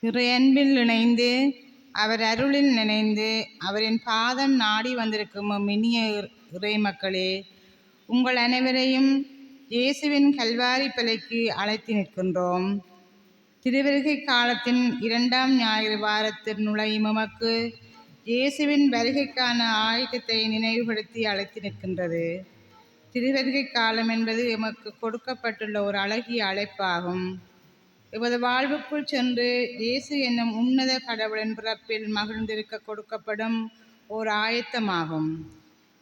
இறை அன்பில் இணைந்து அவர் அருளில் நினைந்து அவரின் பாதம் நாடி வந்திருக்கும் இனிய இறை மக்களே, உங்கள் அனைவரையும் இயேசுவின் கல்வாரி பிழைக்கு அழைத்து நிற்கின்றோம். திருவருகை காலத்தின் 2ஆம் ஞாயிறு வாரத்தில் நுழையும் எமக்கு இயேசுவின் வருகைக்கான ஆயத்தத்தை நினைவுபடுத்தி அழைத்து நிற்கின்றது. திருவருகை காலம் என்பது எமக்கு கொடுக்கப்பட்டுள்ள ஒரு அழகிய அழைப்பாகும். எமது வாழ்வுக்குள் சென்று இயேசு என்னும் உன்னத கடவுளின் பிறப்பில் மகிழ்ந்திருக்க கொடுக்கப்படும் ஓர் ஆயத்தமாகும்.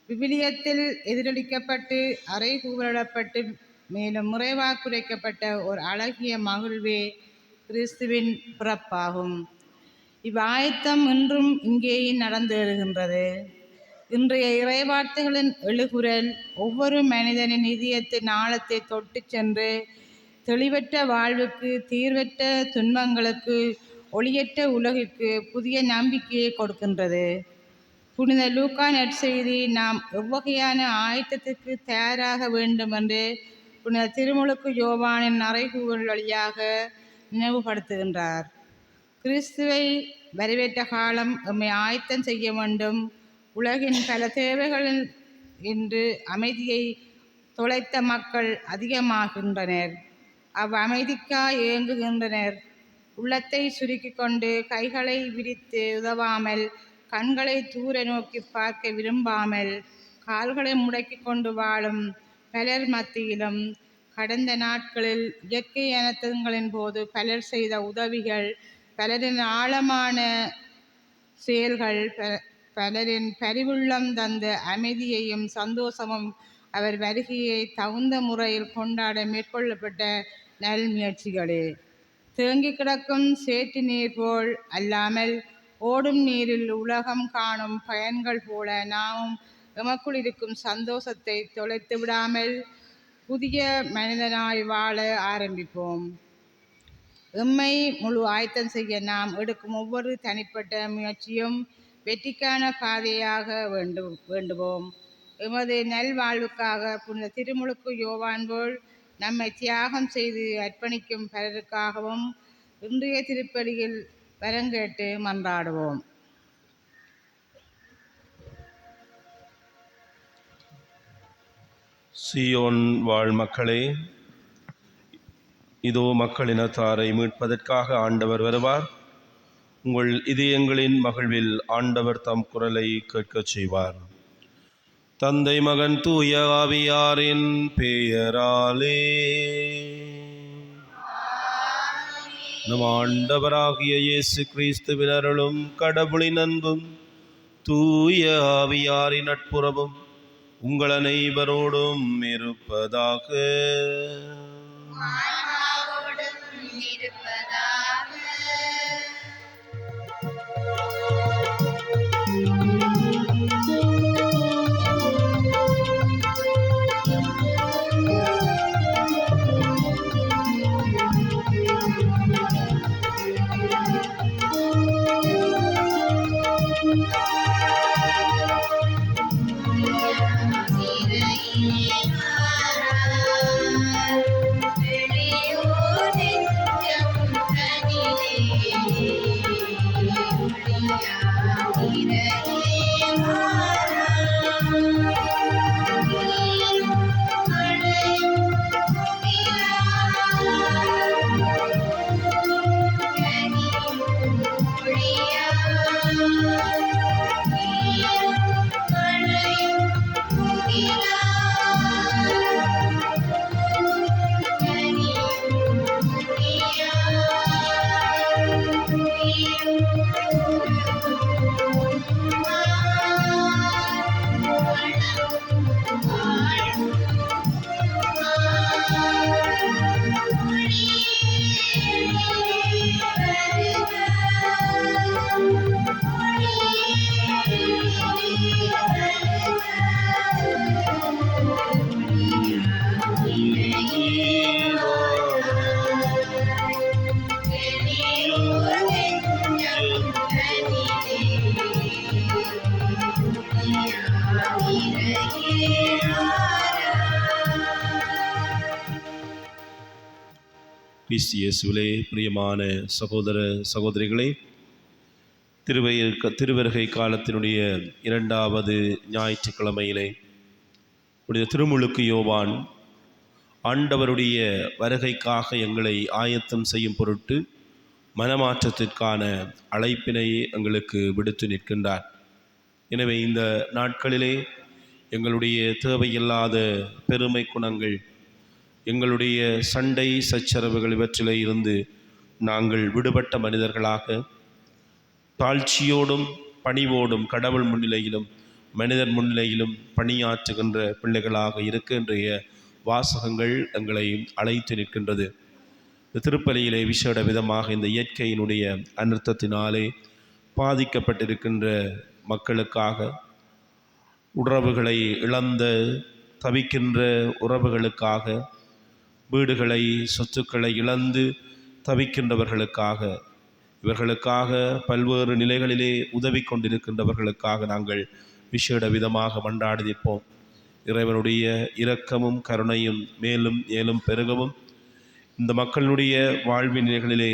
விவிலியத்தில் எதிரொலிக்கப்பட்டு அறைகூவலிடப்பட்டு மேலும் முறைவாக்குரைக்கப்பட்ட ஒரு அழகிய மகிழ்வே கிறிஸ்துவின் பிறப்பாகும். இவ்வாயத்தம் இன்றும் இங்கேயும் நடந்தேறுகின்றது. இன்றைய இறைவார்த்தைகளின் எழுகுரல் ஒவ்வொரு மனிதனின் இதயத்தின் ஆழத்தை தொட்டு சென்று தெளிவற்ற வாழ்வுக்கு, தீர்வற்ற துன்பங்களுக்கு, ஒளியற்ற உலகிற்கு புதிய நம்பிக்கையை கொடுக்கின்றது. புனித லூக்கா நற்செய்தி நாம் எவ்வகையான ஆயத்தத்திற்கு தயாராக வேண்டும் என்று புனித திருமுழுக்கு யோவானின் அறைகூவல் வழியாக நினைவுபடுத்துகின்றார். கிறிஸ்துவை வரவேற்ற காலம் எம்மை ஆயத்தம் செய்ய வேண்டும். உலகின் பல தேவைகளில் இன்று அமைதியை தொலைத்த மக்கள் அதிகமாகின்றனர். அமைதிக்காய் ஏங்குகின்றனர். உள்ளத்தை சுருக்கி கொண்டு கைகளை விரித்து உதவாமல், கண்களை தூர நோக்கி பார்க்க விரும்பாமல், கால்களை முடக்கி கொண்டு வாழும் பலர் மத்தியிலும் கடந்த நாட்களில் இயற்கை அனர்த்தங்களின் போது பலர் செய்த உதவிகள், பலரின் ஆழமான செயல்கள், பலரின் பரிவுள்ளம் தந்த அமைதியையும் சந்தோஷமும் அவர் வருகையை தகுந்த முறையில் கொண்டாட மேற்கொள்ளப்பட்ட நல் முயற்சிகளே. தேங்கி கிடக்கும் சேற்று நீர் போல் அல்லாமல் ஓடும் நீரில் உலகம் காணும் பயன்கள் போல நாமும் எமக்குள் இருக்கும் சந்தோஷத்தை தொலைத்து விடாமல் புதிய மனிதனாய் வாழ ஆரம்பிப்போம். எம்மை முழு ஆயத்தம் செய்ய நாம் எடுக்கும் ஒவ்வொரு தனிப்பட்ட முயற்சியும் வெற்றிக்கான பாதையாக வேண்டுவோம். எமது நல்வாழ்வுக்காக புனித திருமுழுக்கு யோவான் போல் நம்மை தியாகம் செய்து அர்ப்பணிக்கும் பலருக்காகவும் இன்றைய திருப்பலியில் வரங்கேட்டு மன்றாடுவோம். சீயோன் வாழ் மக்களே, இதோ மக்களினத்தாரை மீட்பதற்காக ஆண்டவர் வருவார். உங்கள் இதயங்களின் மகிழ்வில் ஆண்டவர் தம் குரலை கேட்கச் செய்வார். தந்தை மகன் தூய ஆவியாரின் பெயராலே. நம் ஆண்டவராகிய இயேசு கிறிஸ்துவின் அருளும் கடவுளின் அன்பும் தூய ஆவியாரின் நட்புறவும் உங்கள் அனைவரோடும் இருப்பதாக. வெளியே கிறிஸ்து இயேசுவிலே பிரியமான சகோதர சகோதரிகளே, திருவருகை காலத்தினுடைய 2வது ஞாயிற்றுக்கிழமையிலே புனித திருமுழுக்கு யோவான் ஆண்டவருடைய வருகைக்காக எங்களை ஆயத்தம் செய்யும் பொருட்டு மனமாற்றத்திற்கான அழைப்பினை எங்களுக்கு விடுத்து நிற்கின்றார். எனவே இந்த நாட்களிலே எங்களுடைய தேவையில்லாத பெருமை குணங்கள், எங்களுடைய சண்டை சச்சரவுகள் இவற்றிலே இருந்து நாங்கள் விடுபட்ட மனிதர்களாக தாழ்ச்சியோடும் பணிவோடும் கடவுள் முன்னிலையிலும் மனிதர் முன்னிலையிலும் பணியாற்றுகின்ற பிள்ளைகளாக இருக்க இன்றைய வாசகங்கள் எங்களை அழைத்து நிற்கின்றது. இந்த திருப்பலியிலே விசேட விதமாக இந்த இயற்கையினுடைய அனர்த்தத்தினாலே பாதிக்கப்பட்டிருக்கின்ற மக்களுக்காக, உறவுகளை இழந்த தவிக்கின்ற உறவுகளுக்காக, வீடுகளை சொத்துக்களை இழந்து தவிக்கின்றவர்களுக்காக, இவர்களுக்காக பல்வேறு நிலைகளிலே உதவி கொண்டிருக்கின்றவர்களுக்காக நாங்கள் விசேட விதமாக மன்றாடிப்போம். இறைவனுடைய இரக்கமும் கருணையும் மேலும் மேலும் பெருகவும் இந்த மக்களுடைய வாழ்வின் நிலைகளிலே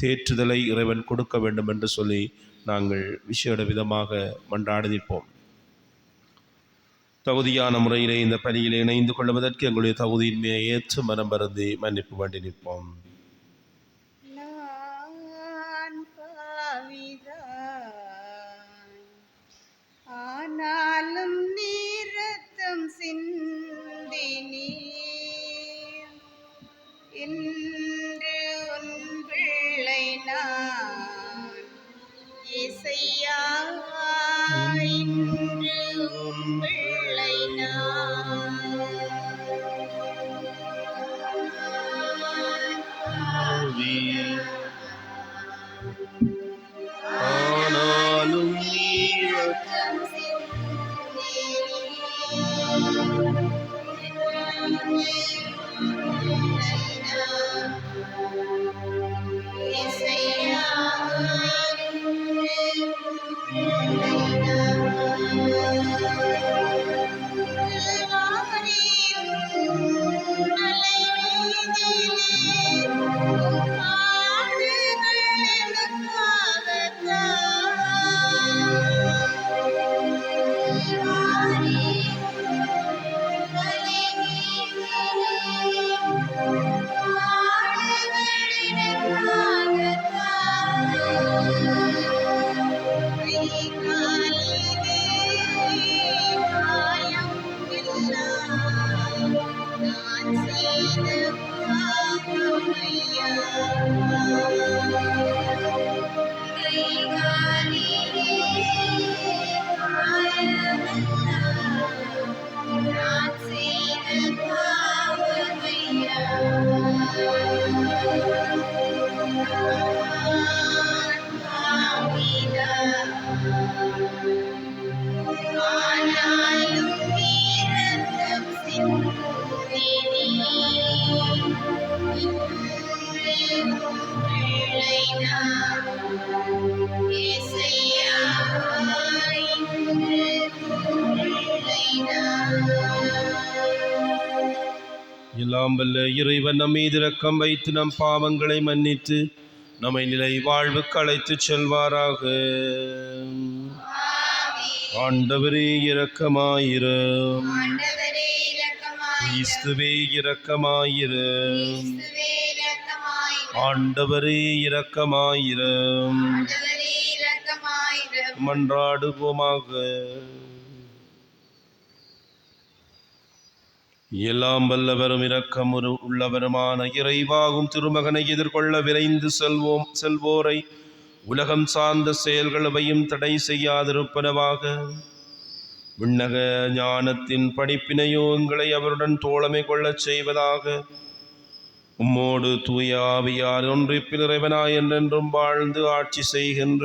தேற்றுதலை இறைவன் கொடுக்க வேண்டும் என்று சொல்லி நாங்கள் விசேட விதமாக மன்றாடிப்போம். தகுதியான முறையிலே இந்த பணியிலே இணைந்து கொள்வதற்கு எங்களுடைய தகுதியின்மையை ஏற்று மனம் வருந்தி மன்னிப்பு வேண்டி நிற்போம். ஆனாலும் நீரத்தம் சிந்தினி இன்று உன் பிள்ளை நான் இசையா, இன்று உன் பிள்ளை ஆனாலும் எல்லாம் வல்ல இறைவன் நம் மீது இரக்கம் வைத்து நம் பாவங்களை மன்னித்து நம்மை நிலை வாழ்வுக்கு அழைத்துச் செல்வாராக. ஆண்டவரே இரக்கமாயிரும். கிறிஸ்துவே இரக்கமாயிரும். ஆண்டவரே இரக்கமாயிரும். மன்றாடுவோமாக. எல்லாம் வல்லவரும் இரக்கம் உள்ளவருமான இறைவாகும் திருமகனை எதிர்கொள்ள விரைந்து செல்வோரை உலகம் சார்ந்த செயல்களவையும் தடை செய்யாதிருப்பனவாக. விண்ணக ஞானத்தின் படிப்பினையோ எங்களை அவருடன் தோழமை கொள்ளச் செய்வதாக. உம்மோடு தூய ஆவியார் ஒன்றிப்பில் இறைவனாய் என்றென்றும் வாழ்ந்து ஆட்சி செய்கின்ற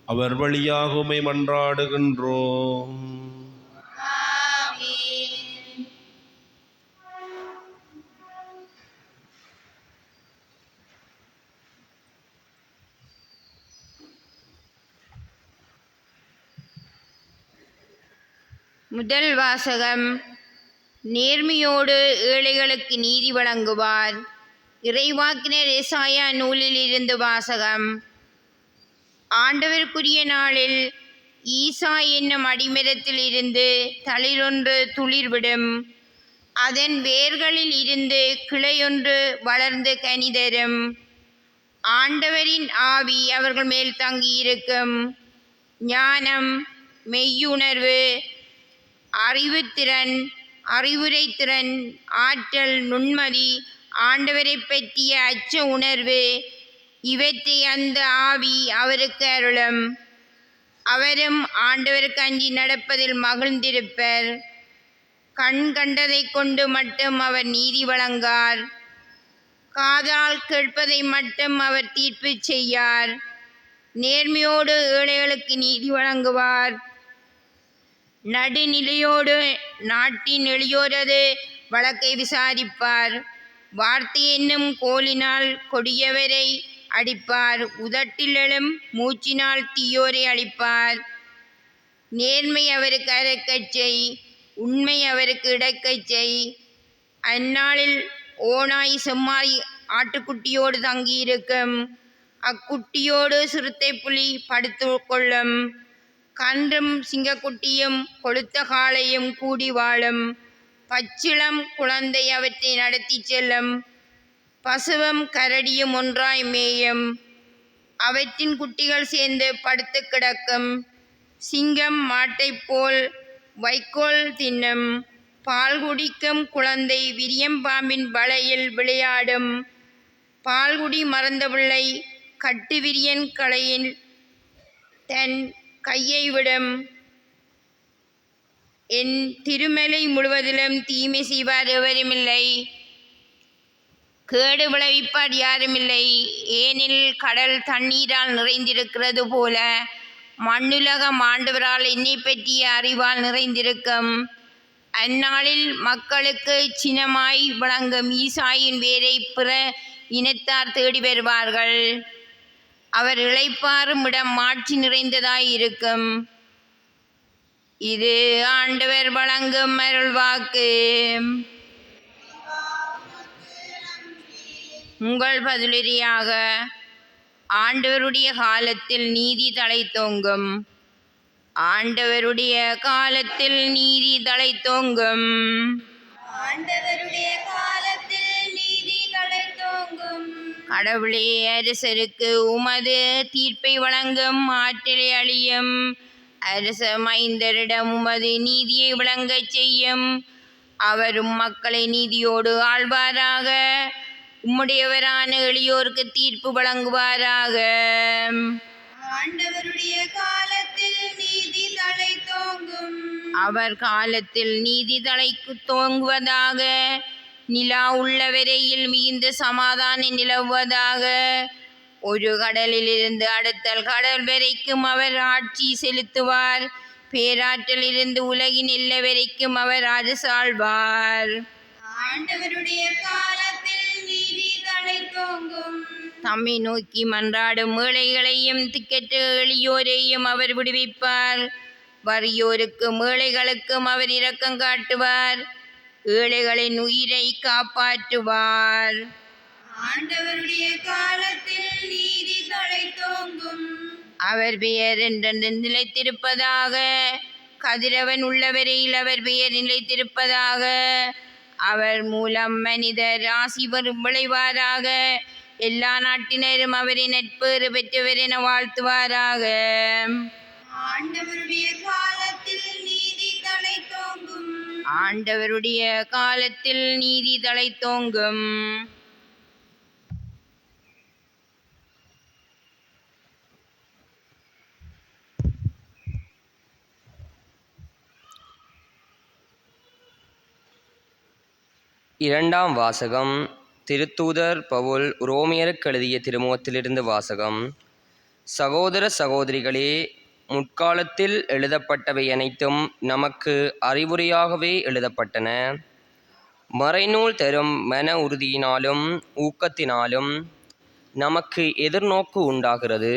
அவர் வழியாக உம்மை மன்றாடுகின்றோம். முதல் வாசகம். நேர்மையோடு ஏழைகளுக்கு நீதி வழங்குவார். இறைவாக்கினர் எசாயா நூலில் இருந்து வாசகம். ஆண்டவருக்குரிய நாளில் ஈசா என்னும் அடிமரத்தில் இருந்து தளிரொன்று துளிர்விடும். அதன் வேர்களில் இருந்து கிளையொன்று வளர்ந்து கனி தரும். ஆண்டவரின் ஆவி அவர்கள் மேல் தங்கியிருக்கும். ஞானம், மெய்யுணர்வு, அறிவுத்திறன், அறிவுரைத்திறன், ஆற்றல், நுண்மதி, ஆண்டவரை பற்றிய அச்ச உணர்வு இவற்றை அந்த ஆவி அவருக்கு அருளும். அவரும் ஆண்டவருக்கு அஞ்சி நடப்பதில் மகிழ்ந்திருப்பர். கண் கண்டதை கொண்டு மட்டும் அவர் நீதி வழங்கார். காதால் கேட்பதை மட்டும் அவர் தீர்ப்பு செய்யார். நேர்மையோடு ஏழைகளுக்கு நீதி வழங்குவார். நடுநிலையோடு நாட்டின் எளியோரது வழக்கை விசாரிப்பார். வார்த்தை என்னும் கோலினால் கொடியவரை அடிப்பார். உதட்டில் எழும் மூச்சினால் தீயோரை அழிப்பார். நேர்மை அவருக்கு அறக்கச்சை, உண்மை அவருக்கு இடக்கச்சை. அந்நாளில் ஓநாய் செம்மாய் ஆட்டுக்குட்டியோடு தங்கியிருக்கும். அக்குட்டியோடு சிறுத்தை புலி படுத்து கொள்ளும். கன்றும் சிங்கக்குட்டியும் கொளுத்த காளையும் கூடி வாழும். பச்சிளம் குழந்தை அவற்றை நடத்தி செல்லும். பசுவும் கரடியும் ஒன்றாய் மேயும். அவற்றின் குட்டிகள் சேர்ந்து படுத்து கிடக்கும். சிங்கம் மாட்டைப் போல் வைக்கோல் தின்னும். பால் குடிக்கும் குழந்தை விரியம்பாம்பின் வலையில் விளையாடும். பால்குடி மறந்த பிள்ளை கட்டு விரியன் களையில் தன் கையை விடும். என் திருமலை முழுவதிலும் தீமை செய்வார் எவருமில்லை. கேடு விளைவிப்பார் யாருமில்லை. ஏனில் கடல் தண்ணீரால் நிறைந்திருக்கிறது போல மண்ணுலகம் ஆண்டவரால் என்னை பற்றிய அறிவால் நிறைந்திருக்கும். அந்நாளில் மக்களுக்கு சினமாய் விளங்கும் ஈசாயின் வேரை பிற இனத்தார் தேடி வருவார்கள். அவர் இளைப்பாறும் இடம் மாட்சி நிறைந்ததாய் இருக்கும். இது ஆண்டவர் வழங்கும் அருள்வாக்கு. உங்கள் பதிலுரையாக, ஆண்டவருடைய காலத்தில் நீதி தழைத்தோங்கும். ஆண்டவருடைய காலத்தில் நீதி தழைத்தோங்கும். ஆண்டவருடைய காலத்தில் நீதி தழைத்தோங்கும். கடவுளே, அரசருக்கு உமது தீர்ப்பை வழங்கும் ஆற்றலை அழியும். அரச மைந்தரிடம் உமது நீதியை விளங்கச் செய்யும். அவரும் மக்களை நீதியோடு ஆள்வாராக. உம்முடையவரான எளியோருக்கு தீர்ப்பு வழங்குவாராக. ஆண்டவருடைய காலத்தில் நீதி தழைத்தோங்கும். அவர் காலத்தில் நீதி தழைக்கு தோங்குவதாக. நிலா உள்ள வரையில் மிகுந்த சமாதானம் நிலவுவதாக. ஒரு கடலிலிருந்து அடுத்த கடல் வரைக்கும் அவர் ஆட்சி செலுத்துவார். பேராற்றலிருந்து உலகின் எல்லை வரைக்கும் அவர் அரசாள்வார். ஆண்டவருடைய காலத்தில் நீதி தழைத்தோங்கும். தம்மை நோக்கி மன்றாடும் ஏழைகளையும் திக்கற்ற எளியோரையும் அவர் விடுவிப்பார். வறியோருக்கும் ஏழைகளுக்கும் அவர் இரக்கம் காட்டுவார். ஏழைகளின் உயிரை காப்பாற்றுவார். ஆண்டவருடைய காலத்தில் நீதி தழைத்தோங்கும். அவர் பெயர் என்றென்று நிலைத்திருப்பதாக. கதிரவன் உள்ளவரையில் அவர் பெயர் நிலைத்திருப்பதாக. அவர் மூலம் மனிதர் ஆசி விளைவாராக. எல்லா நாட்டினரும் அவரை நட்பேறு பெற்றவர் என வாழ்த்துவாராக. ஆண்டவருடைய காலத்தில் நீதி தழைத்தோங்கும். ஆண்டவருடைய காலத்தில் நீதி தழைத்தோங்கும். இரண்டாம் வாசகம். திருத்தூதர் பவுல் ரோமியருக்கு எழுதிய திருமுகத்திலிருந்து வாசகம். சகோதர சகோதரிகளே, முற்காலத்தில் எழுதப்பட்டவை அனைத்தும் நமக்கு அறிவுரையாகவே எழுதப்பட்டன. மறைநூல் தரும் மன உறுதியினாலும் ஊக்கத்தினாலும் நமக்கு எதிர்நோக்கு உண்டாகிறது.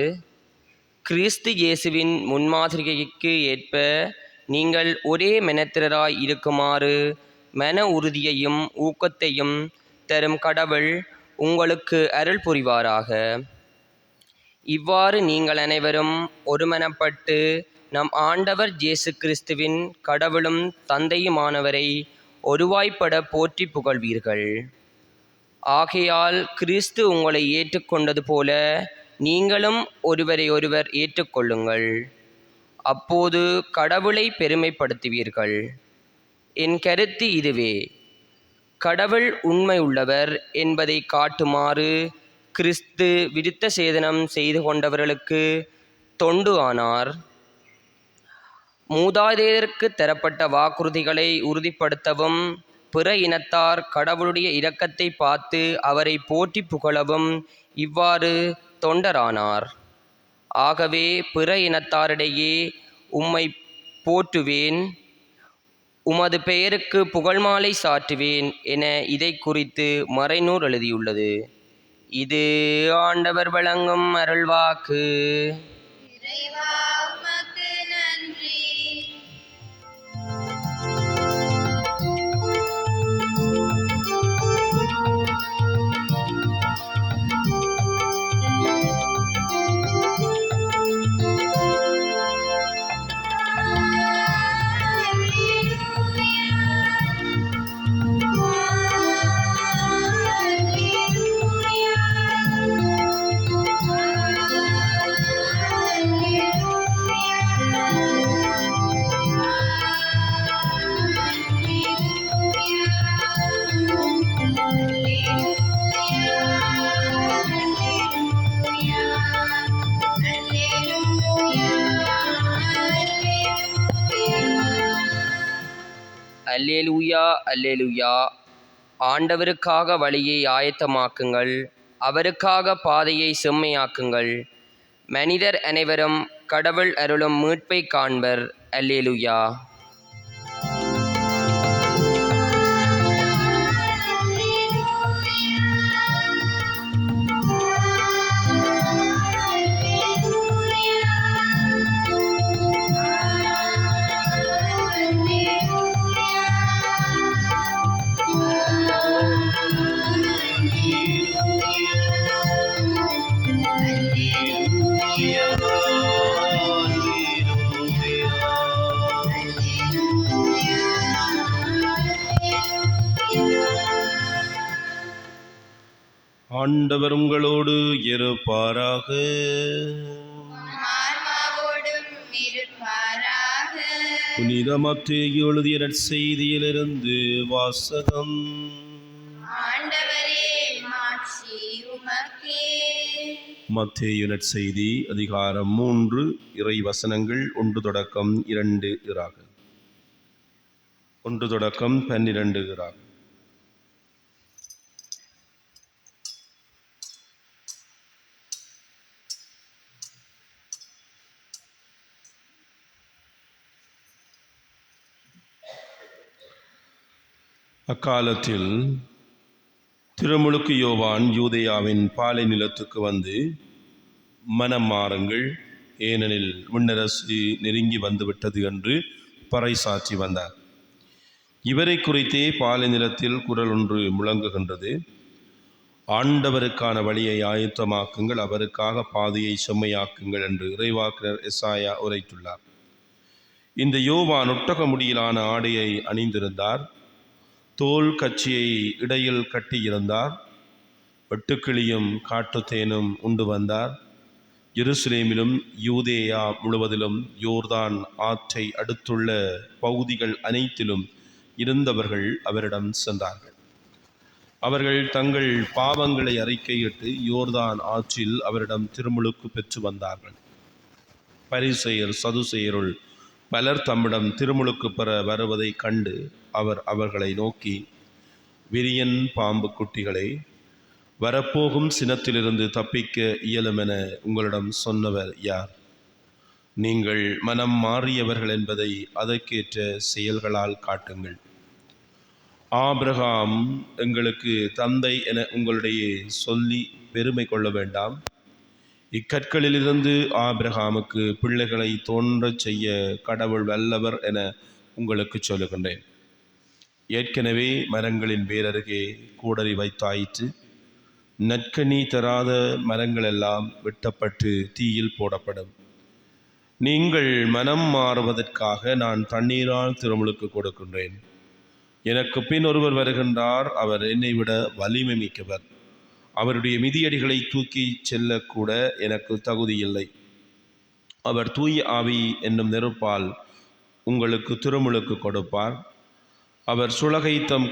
கிறிஸ்து இயேசுவின் முன்மாதிரிக்கு ஏற்ப நீங்கள் ஒரே மனத்திரராய் இருக்குமாறு மன உறுதியையும் ஊக்கத்தையும் தரும் கடவுள் உங்களுக்கு அருள் புரிவாராக. இவ்வாறு நீங்கள் அனைவரும் ஒருமனப்பட்டு நம் ஆண்டவர் இயேசு கிறிஸ்துவின் கடவுளும் தந்தையுமானவரை ஒருவாய்ப்பட போற்றி புகழ்வீர்கள். ஆகையால் கிறிஸ்து உங்களை ஏற்றுக்கொண்டது போல நீங்களும் ஒருவரை ஒருவர் ஏற்றுக்கொள்ளுங்கள். அப்போது கடவுளை பெருமைப்படுத்துவீர்கள். என் கருத்து இதுவே: கடவுள் உண்மை உள்ளவர் என்பதை காட்டுமாறு கிறிஸ்து விருத்த சேதனம் செய்து கொண்டவர்களுக்கு தொண்டு ஆனார். மூதாதையருக்கு தரப்பட்ட வாக்குறுதிகளை உறுதிப்படுத்தவும், பிற இனத்தார் கடவுளுடைய இரக்கத்தை பார்த்து அவரை போற்றி புகழவும் இவ்வாறு தொண்டரானார். ஆகவே பிற இனத்தாரிடையே உம்மை போற்றுவேன், உமது பெயருக்கு புகழ்மாலை சாற்றுவேன் என இதை குறித்து மறைநூல் எழுதியுள்ளது. இது ஆண்டவர் வழங்கும் அருள்வாக்கு. இறைவா உமக்கு நன்றி. அல்லேலூயா, அல்லேலூயா. ஆண்டவருக்காக வழியை ஆயத்தமாக்குங்கள், அவருக்காக பாதையை செம்மையாக்குங்கள். மனிதர் அனைவரும் கடவுள் அருளும் மீட்பை காண்பர். அல்லேலூயா. ஆண்டவர் உங்களோடு இருப்பாராக. ஆன்மாவோடும் இருப்பாராக. புனித மத்தேயு எழுதிய நற்செய்தியிலிருந்து வாசகம். ஆண்டவரே மாட்சி உமக்கே. மத்தேயு நற்செய்தி அதிகாரம் 3 இறை வசனங்கள் 1 தொடக்கம் 2 இறாக 1 தொடக்கம் 12 இறாக. அக்காலத்தில் திருமுழுக்கு யோவான் யூதேயாவின் பாலை நிலத்துக்கு வந்து, மனம் மாறுங்கள், ஏனெனில் விண்ணரசு நெருங்கி வந்துவிட்டது என்று பறைசாற்றி வந்தார். இவரை குறித்தே பாலை நிலத்தில் குரல் ஒன்று முழங்குகின்றது: ஆண்டவருக்கான வழியை ஆயத்தமாக்குங்கள், அவருக்காக பாதையை செம்மையாக்குங்கள் என்று இறைவாக்கினர் எசாயா உரைத்துள்ளார். இந்த யோவான் ஒட்டக முடியிலான ஆடையை அணிந்திருந்தார், தோல் கச்சியை இடையில் கட்டியிருந்தார், வெட்டுக்கிளியும் காட்டுத்தேனும் உண்டு வந்தார். எருசலேமிலும் யூதேயா முழுவதிலும் யோர்தான் ஆற்றை அடுத்துள்ள பகுதிகள் அனைத்திலும் இருந்தவர்கள் அவரிடம் சென்றார்கள். அவர்கள் தங்கள் பாவங்களை அறிக்கையிட்டு யோர்தான் ஆற்றில் அவரிடம் திருமுழுக்கு பெற்று வந்தார்கள். பரிசேயர் சதுசேயருள் பலர் தம்மிடம் திருமுழுக்கு பெற வருவதை கண்டு அவர் அவர்களை நோக்கி, விரியன் பாம்பு குட்டிகளே, வரப்போகும் சினத்திலிருந்து தப்பிக்க இயலுமென உங்களிடம் சொன்னவர் யார்? நீங்கள் மனம் மாறியவர்கள் என்பதை அதற்கேற்ற செயல்களால் காட்டுங்கள். ஆபிரகாம் எங்களுக்கு தந்தை என உங்களிடையே சொல்லி பெருமை கொள்ள வேண்டாம். இக்கற்களிலிருந்து ஆபிரகாமுக்கு பிள்ளைகளை தோன்றச் செய்ய கடவுள் வல்லவர் என உங்களுக்கு சொல்லுகின்றேன். ஏற்கனவே மரங்களின் வேரருகே கூடரி வைத்தாயிற்று. நற்கனி தராத மரங்களெல்லாம் வெட்டப்பட்டு தீயில் போடப்படும். நீங்கள் மனம் மாறுவதற்காக நான் தண்ணீரால் திருமுழுக்கு கொடுக்கின்றேன். எனக்கு பின் ஒருவர் வருகின்றார், அவர் என்னை விட வலிமை மிக்கவர். அவருடைய மிதியடிகளை தூக்கி செல்லக்கூட எனக்கு தகுதியில்லை. அவர் தூய ஆவி என்னும் நெருப்பால் உங்களுக்கு திருமுழுக்கு கொடுப்பார். அவர் சுளகை தம்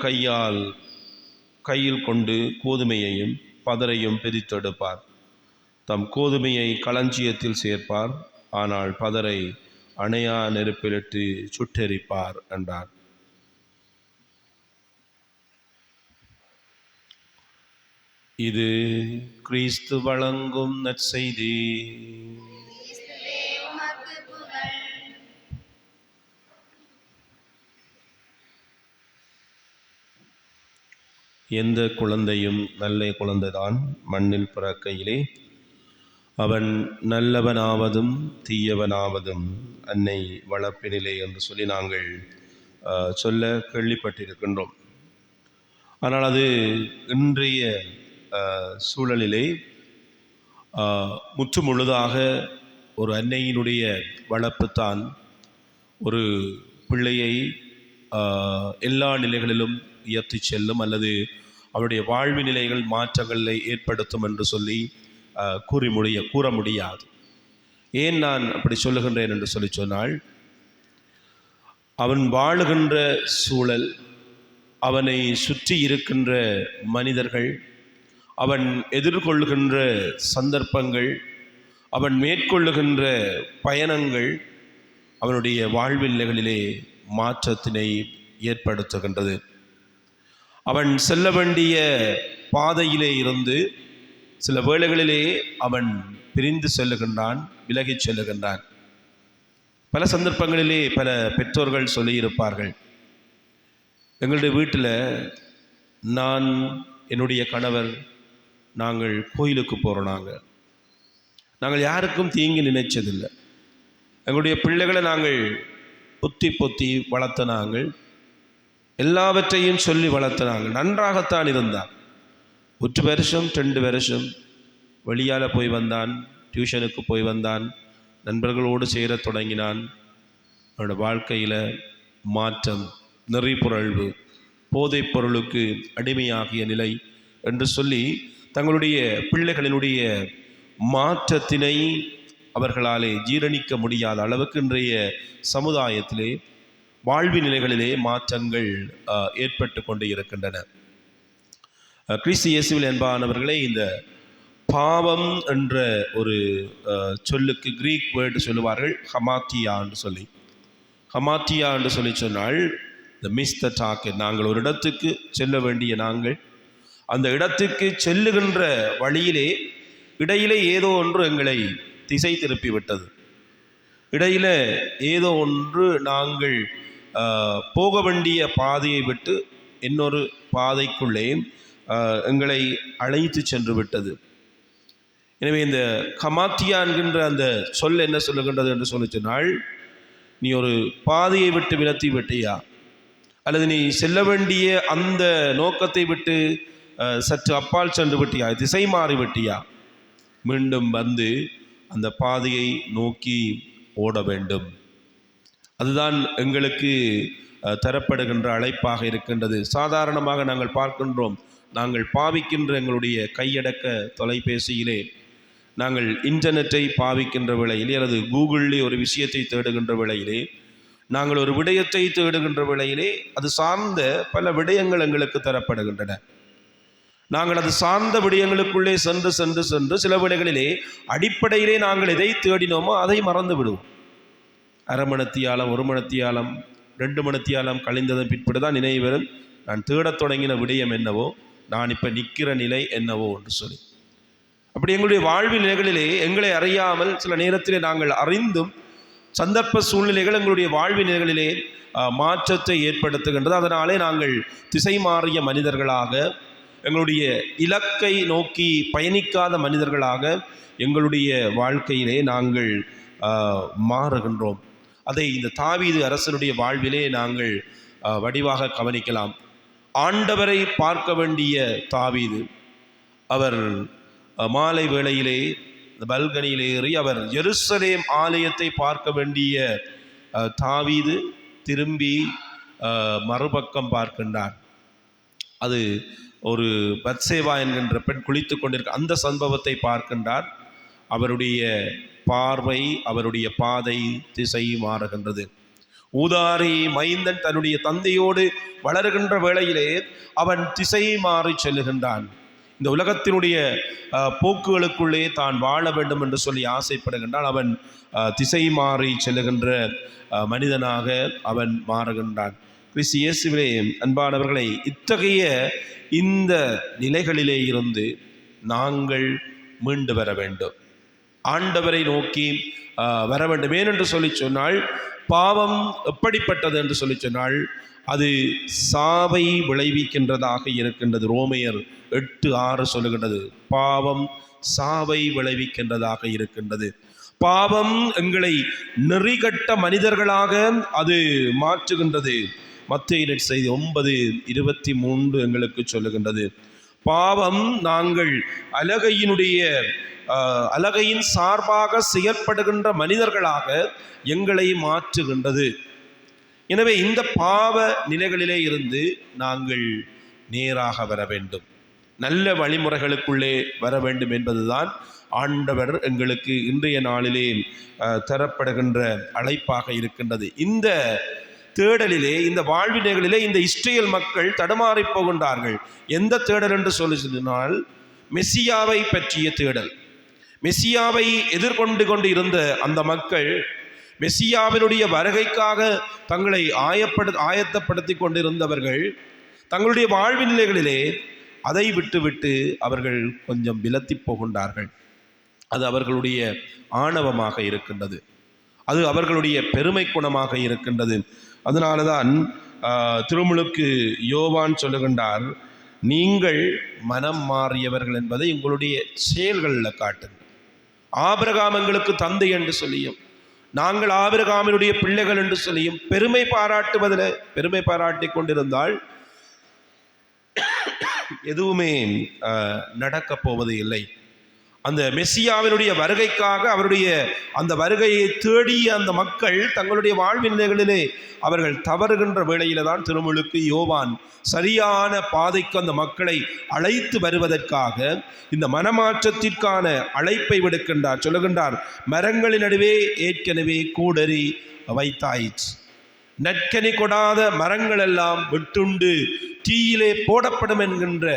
கையில் கொண்டு கோதுமையையும் பதரையும் பிரித்தெடுப்பார். தம் கோதுமையை களஞ்சியத்தில் சேர்ப்பார், ஆனால் பதரை அணையா நெருப்பிலிட்டு சுட்டெரிப்பார் என்றார். இது கிறிஸ்து வழங்கும் நற்செய்தி. கிறிஸ்துவே உமக்கு புகழ். எந்த குழந்தையும் நல்ல குழந்தைதான் மண்ணில் பிறக்கையிலே அவன் நல்லவனாவதும் தீயவனாவதும் அன்னை வளர்ப்பினிலே என்று சொல்லி நாங்கள் சொல்ல கேள்விப்பட்டிருக்கின்றோம். ஆனால் அது இன்றைய சூழலிலே முற்று முழுதாக ஒரு அன்னையினுடைய வளர்ப்புத்தான் ஒரு பிள்ளையை எல்லா நிலைகளிலும் உயர்த்தி செல்லும் அல்லது அவருடைய வாழ்வு நிலைகள் மாற்றங்களை ஏற்படுத்தும் என்று சொல்லி கூற முடியாது. ஏன் நான் அப்படி சொல்லுகின்றேன் என்று சொன்னால், அவன் வாழுகின்ற சூழல், அவனை சுற்றி இருக்கின்ற மனிதர்கள், அவன் எதிர்கொள்ளுகின்ற சந்தர்ப்பங்கள், அவன் மேற்கொள்ளுகின்ற பயணங்கள் அவனுடைய வாழ்வு நிலைகளிலே மாற்றத்தினை ஏற்படுத்துகின்றது. அவன் செல்ல வேண்டிய பாதையிலே இருந்து சில வேளைகளிலே அவன் பிரிந்து செல்லுகின்றான், விலகிச் செல்லுகின்றான். பல சந்தர்ப்பங்களிலே பல பெற்றோர்கள் சொல்லியிருப்பார்கள், எங்களுடைய வீட்டில் நான் என்னுடைய கணவர் நாங்கள் கோயிலுக்கு போகிறோம், நாங்கள் யாருக்கும் தீங்கி நினைச்சதில்லை, எங்களுடைய பிள்ளைகளை நாங்கள் பொத்தி வளர்த்த, நாங்கள் எல்லாவற்றையும் சொல்லி வளர்த்த, நாங்கள் நன்றாகத்தான் இருந்தான். 1 வருஷம் 2 வருஷம் வெளியால் போய் வந்தான், டியூஷனுக்கு போய் வந்தான், நண்பர்களோடு சேரத் தொடங்கினான். அவனோட வாழ்க்கையில் மாற்றம், நெறிப்புரழ்வு, போதைப் பொருளுக்கு அடிமையாகிய நிலை என்று சொல்லி தங்களுடைய பிள்ளைகளினுடைய மாற்றத்தினை அவர்களாலே ஜீரணிக்க முடியாத அளவுக்கு இன்றைய சமுதாயத்திலே வாழ்வு நிலைகளிலே மாற்றங்கள் ஏற்பட்டு கொண்டு இருக்கின்றன. கிறிஸ்து இயேசுவில் என்பானவர்களே, இந்த பாவம் என்ற ஒரு சொல்லுக்கு கிரீக் வேர்டு சொல்லுவார்கள் ஹமாத்தியா என்று சொல்லி சொன்னால் த மிஸ் த டார்கெட். நாங்கள் ஒரு இடத்துக்கு செல்ல வேண்டிய நாங்கள் அந்த இடத்துக்கு செல்லுகின்ற வழியிலே இடையிலே ஏதோ ஒன்று எங்களை திசை திருப்பி விட்டது. இடையில ஏதோ ஒன்று நாங்கள் போக வேண்டிய பாதையை விட்டு இன்னொரு பாதைக்குள்ளே எங்களை அழைத்து சென்று விட்டது. எனவே இந்த கமாத்தியா என்கின்ற அந்த சொல் என்ன சொல்லுகின்றது என்று சொல்லி சொன்னால், நீ ஒரு பாதையை விட்டு விலத்தி விட்டியா, அல்லது நீ செல்ல வேண்டிய அந்த நோக்கத்தை விட்டு சற்று அப்பால் சென்று விட்டியா, திசை மாறி விட்டியா, மீண்டும் வந்து அந்த பாதையை நோக்கி ஓட வேண்டும். அதுதான் எங்களுக்கு தரப்படுகின்ற அழைப்பாக இருக்கின்றது. சாதாரணமாக நாங்கள் பார்க்கின்றோம், நாங்கள் பாவிக்கின்ற எங்களுடைய கையடக்க தொலைபேசியிலே நாங்கள் இன்டர்நெட்டை பாவிக்கின்ற வேளையிலே அல்லது கூகுளிலே ஒரு விஷயத்தை தேடுகின்ற வேளையிலே, நாங்கள் ஒரு விடயத்தை தேடுகின்ற வேளையிலே அது சார்ந்த பல விடயங்கள் எங்களுக்கு தரப்படுகின்றன. நாங்கள் அது சார்ந்த விடயங்களுக்குள்ளே சென்று சில வேளைகளிலே அடிப்படையிலே நாங்கள் எதை தேடினோமோ அதை மறந்து விடுவோம். அரை மணித்தியாலம், 1 மணித்தியாலம், 2 மணித்தியாலம் கழிந்ததன் பிற்படு தான் நினைவு வரும், நான் தேடத் தொடங்கின விடயம் என்னவோ, நான் இப்போ நிற்கிற நிலை என்னவோ என்று சொல்லி. அப்படி எங்களுடைய வாழ்வு நிலைகளிலே எங்களை அறியாமல் சில நேரத்திலே நாங்கள் அறிந்தும் சந்தர்ப்ப சூழ்நிலைகள் எங்களுடைய வாழ்வு நிலைகளிலே மாற்றத்தை ஏற்படுத்துகின்றது. அதனாலே நாங்கள் திசை மாறிய மனிதர்களாக, எங்களுடைய இலக்கை நோக்கி பயணிக்காத மனிதர்களாக எங்களுடைய வாழ்க்கையிலே நாங்கள் மாறுகின்றோம். அதை இந்த தாவீது அரசனுடைய வாழ்விலே நாங்கள் வடிவாக கவனிக்கலாம். ஆண்டவரை பார்க்க வேண்டிய தாவீது, அவர் மாலை வேளையிலே இந்த பல்கனியில் ஏறி அவர் எருசலேம் ஆலயத்தை பார்க்க வேண்டிய தாவீது திரும்பி மறுபக்கம் பார்க்கின்றார். அது ஒரு பத்சேவா என்கின்ற பெண் குளித்து கொண்டிருக்க அந்த சம்பவத்தை பார்க்கின்றார். அவருடைய பார்வை, அவருடைய பாதை திசை மாறுகின்றது. ஊதாரி மைந்தன் தன்னுடைய தந்தையோடு வளருகின்ற வேளையிலே அவன் திசை மாறி செல்லுகின்றான். இந்த உலகத்தினுடைய போக்குகளுக்குள்ளே தான் வாழ வேண்டும் என்று சொல்லி ஆசைப்படுகின்றான். அவன் திசை மாறி செல்லுகின்ற மனிதனாக அவன் மாறுகின்றான். கிறிஸ்து இயேசுவிலே அன்பானவர்களை, இத்தகைய இந்த நிலைகளிலே இருந்து நாங்கள் மீண்டு வர வேண்டும், ஆண்டவரை நோக்கி வர வேண்டும். ஏனென்று சொல்லி சொன்னால், பாவம் எப்படிப்பட்டது என்று சொல்லி சொன்னால் அது சாவை விளைவிக்கின்றதாக இருக்கின்றது. ரோமையர் 8:6 சொல்லுகின்றது, பாவம் சாவை விளைவிக்கின்றதாக இருக்கின்றது. பாவம் எங்களை நெறிகட்ட மனிதர்களாக அது மாற்றுகின்றது. மத்தேயு நற்செய்தி 9:23 எங்களுக்கு சொல்லுகின்றது, பாவம் நாங்கள் அலகையின் சார்பாக செயற்படுகின்ற மனிதர்களாக எங்களை மாற்றுகின்றது. எனவே இந்த பாவ நிலைகளிலே இருந்து நாங்கள் நேராக வர வேண்டும், நல்ல வழிமுறைகளுக்குள்ளே வர வேண்டும் என்பதுதான் ஆண்டவர் எங்களுக்கு இன்றைய நாளிலே தரப்படுகின்ற அழைப்பாக இருக்கின்றது. இந்த தேடலிலே, இந்த வாழ்வினைகளிலே இந்த இஸ்ரேல் மக்கள் தடுமாறி போகின்றார்கள். எந்த தேடல் என்று சொன்னால், மெசியாவை பற்றிய தேடல். மெசியாவை எதிர்கொண்டு இருந்த அந்த மக்கள் மெசியாவினுடைய வருகைக்காக தங்களை ஆயத்தப்படுத்தி கொண்டிருந்தவர்கள் தங்களுடைய வாழ்வின் நிலைகளிலே அதை விட்டுவிட்டு அவர்கள் கொஞ்சம் விலத்தி போகின்றார்கள். அது அவர்களுடைய ஆணவமாக இருக்கின்றது, அது அவர்களுடைய பெருமை குணமாக இருக்கின்றது. அதனால தான் திருமுழுக்கு யோவான் சொல்லுகின்றார், நீங்கள் மனம் மாறியவர்கள் என்பதை உங்களுடைய செயல்களில் காட்டுங்கள். ஆபிரகாம் எங்களுக்கு தந்தை என்று சொல்லியும், நாங்கள் ஆபிரகாமினுடைய பிள்ளைகள் என்று சொல்லியும் பெருமை பாராட்டி கொண்டிருந்தால் எதுவுமே நடக்கப் போவது இல்லை. அந்த மெசியாவினுடைய வருகைக்காக அவருடைய அந்த வருகையை தேடிய அந்த மக்கள் தங்களுடைய வாழ்வின் நிலைகளிலே அவர்கள் தவறுகின்ற வேளையில தான் திருமுழுக்கு யோவான் சரியான பாதைக்கு அந்த மக்களை அழைத்து வருவதற்காக இந்த மனமாற்றத்திற்கான அழைப்பை விடுக்கின்றார். சொல்லுகின்றார், மரங்களின் நடுவே ஏற்கனவே கூடறி வைத்தாயிற்று, நற்கனி கொடாத மரங்கள் எல்லாம் வெட்டுண்டு தீயிலே போடப்படும் என்கின்ற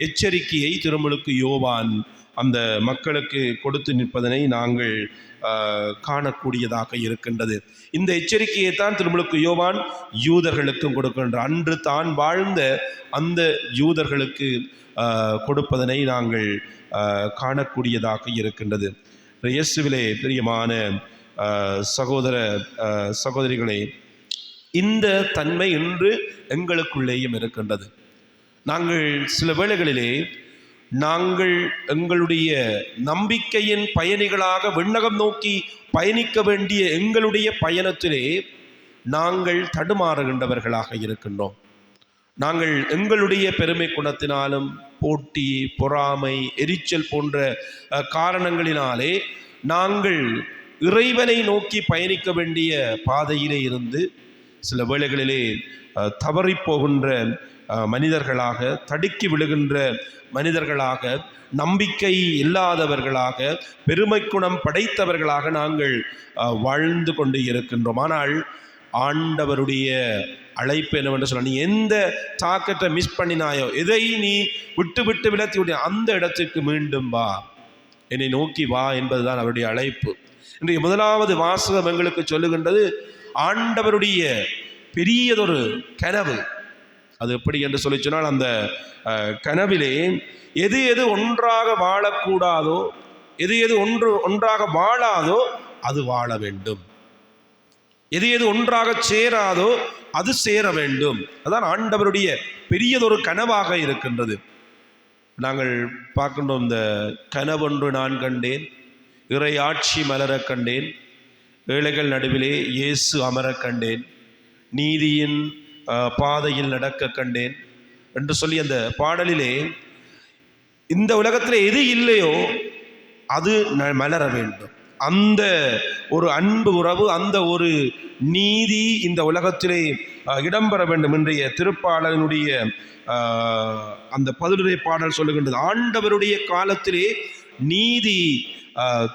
எச்சரிக்கையை திருமுழுக்கு யோவான் அந்த மக்களுக்கு கொடுத்து நிற்பதனை நாங்கள் காணக்கூடியதாக இருக்கின்றது. இந்த எச்சரிக்கையை தான் திருமுழுக்கு யோவான் யூதர்களுக்கும் கொடுக்கின்றார். அன்று தான் வாழ்ந்த அந்த யூதர்களுக்கு கொடுப்பதனை நாங்கள் காணக்கூடியதாக இருக்கின்றது. இயேசுவிலே பிரியமான சகோதர சகோதரிகளே, இந்த தன்மை இன்று எங்களுக்குள்ளேயும் இருக்கின்றது. நாங்கள் சில வேளைகளிலே நாங்கள் எங்களுடைய நம்பிக்கையின் பயணிகளாக விண்ணகம் நோக்கி பயணிக்க வேண்டிய எங்களுடைய பயணத்திலே நாங்கள் தடுமாறுகின்றவர்களாக இருக்கின்றோம். நாங்கள் எங்களுடைய பெருமை குணத்தினாலும் போட்டி, பொறாமை, எரிச்சல் போன்ற காரணங்களினாலே நாங்கள் இறைவனை நோக்கி பயணிக்க வேண்டிய பாதையிலே இருந்து சில வேளைகளிலே தவறி போகின்ற மனிதர்களாக, தடுக்கி விழுகின்ற மனிதர்களாக, நம்பிக்கை இல்லாதவர்களாக, பெருமை குணம் படைத்தவர்களாக நாங்கள் வாழ்ந்து கொண்டு இருக்கின்றோம். ஆனால் ஆண்டவருடைய அழைப்பு என்னவென்று சொன்னால், நீ எந்த தாக்கத்தை மிஸ் பண்ணினாயோ, எதை நீ விட்டு விலத்தி விட அந்த இடத்துக்கு மீண்டும் வா, என்னை நோக்கி வா என்பதுதான் அவருடைய அழைப்பு. இன்றைய முதலாவது வாசகம் எங்களுக்கு சொல்லுகின்றது, ஆண்டவருடைய பெரியதொரு கனவு. அது எப்படி என்று சொல்லி சொன்னால், அந்த கனவிலே எது எது ஒன்றாக வாழக்கூடாதோ, எது எது ஒன்றாக வாழாதோ அது வாழ வேண்டும், எது எது ஒன்றாக சேராதோ அது சேர வேண்டும். அதான் ஆண்டவருடைய பெரியதொரு கனவாக இருக்கின்றது. நாங்கள் பார்க்கின்றோம், இந்த கனவொன்று நான் கண்டேன், இறை ஆட்சி மலர கண்டேன், ஏழைகள் நடுவிலே இயேசு அமர கண்டேன், நீதியின் பாதையில் நடக்க கண்டேன் என்று சொல்லி அந்த பாடலிலே இந்த உலகத்தில் எது இல்லையோ அது மலர வேண்டும். அந்த ஒரு அன்பு உறவு, அந்த ஒரு நீதி இந்த உலகத்திலே இடம்பெற வேண்டும். இன்றைய திருப்பாடலினுடைய அந்த 11 பாடல் சொல்லுகின்றது, ஆண்டவருடைய காலத்திலே நீதி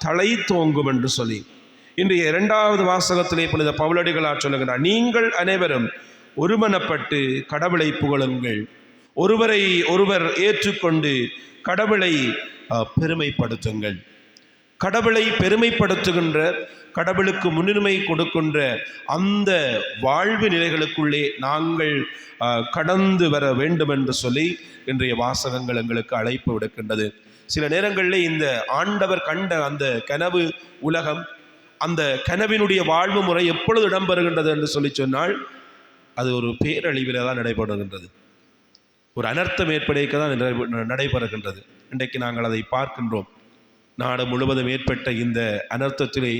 தலை தோங்கும் என்று சொல்லி. இன்றைய 2வது வாசகத்திலே புனித பவுலடிகளார் சொல்லுகிறார், நீங்கள் அனைவரும் ஒருமனப்பட்டு கடவுளை புகழுங்கள், ஒருவரை ஒருவர் ஏற்றுக்கொண்டு கடவுளை பெருமைப்படுத்துங்கள். கடவுளை பெருமைப்படுத்துகின்ற, கடவுளுக்கு முன்னுரிமை கொடுக்கின்ற அந்த வாழ்வு நிலைகளுக்குள்ளே நாங்கள் கடந்து வர வேண்டும் என்று சொல்லி இன்றைய வாசகங்கள் எங்களுக்கு அழைப்பு விடுக்கின்றது. சில நேரங்களில் இந்த ஆண்டவர் கண்ட அந்த கனவு உலகம், அந்த கனவினுடைய வாழ்வு முறை எப்பொழுது இடம்பெறுகின்றது என்று சொல்லி சொன்னால் அது ஒரு பேரழிவில் தான் நடைபெறுகின்றது, ஒரு அனர்த்தம் ஏற்படுக்க தான் நடைபெறுகின்றது. இன்றைக்கு நாங்கள் அதை பார்க்கின்றோம். நாடு முழுவதும் ஏற்பட்ட இந்த அனர்த்தத்திலே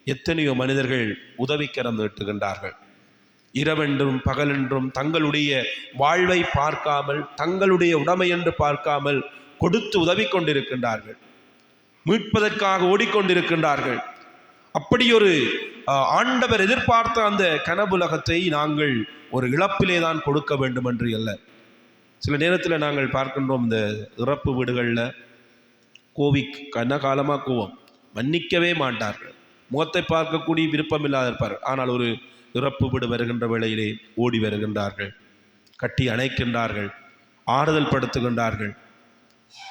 எத்தனையோ மனிதர்கள் உதவிக்கரம் நீட்டுகின்றார்கள். இரவென்றும் பகலென்றும் தங்களுடைய வாழ்வை பார்க்காமல், தங்களுடைய உடைமை என்று பார்க்காமல் கொடுத்து உதவி கொண்டிருக்கின்றார்கள், மீட்பதற்காக ஓடிக்கொண்டிருக்கின்றார்கள். அப்படியொரு ஆண்டவர் எதிர்பார்த்த அந்த கனவுலகத்தை நாங்கள் ஒரு இழப்பிலே தான் கொடுக்க வேண்டும் என்று அல்ல. சில நேரத்தில் நாங்கள் பார்க்கின்றோம், இந்த இறப்பு வீடுகளில் கனகாலமாக கூவம் மன்னிக்கவே மாட்டார்கள், முகத்தை பார்க்கக்கூடிய விருப்பம் இல்லாத இருப்பார்கள். ஆனால் ஒரு இறப்பு வீடு வருகின்ற வேளையிலே ஓடி வருகின்றார்கள், கட்டி அணைக்கின்றார்கள், ஆறுதல் படுத்துகின்றார்கள்.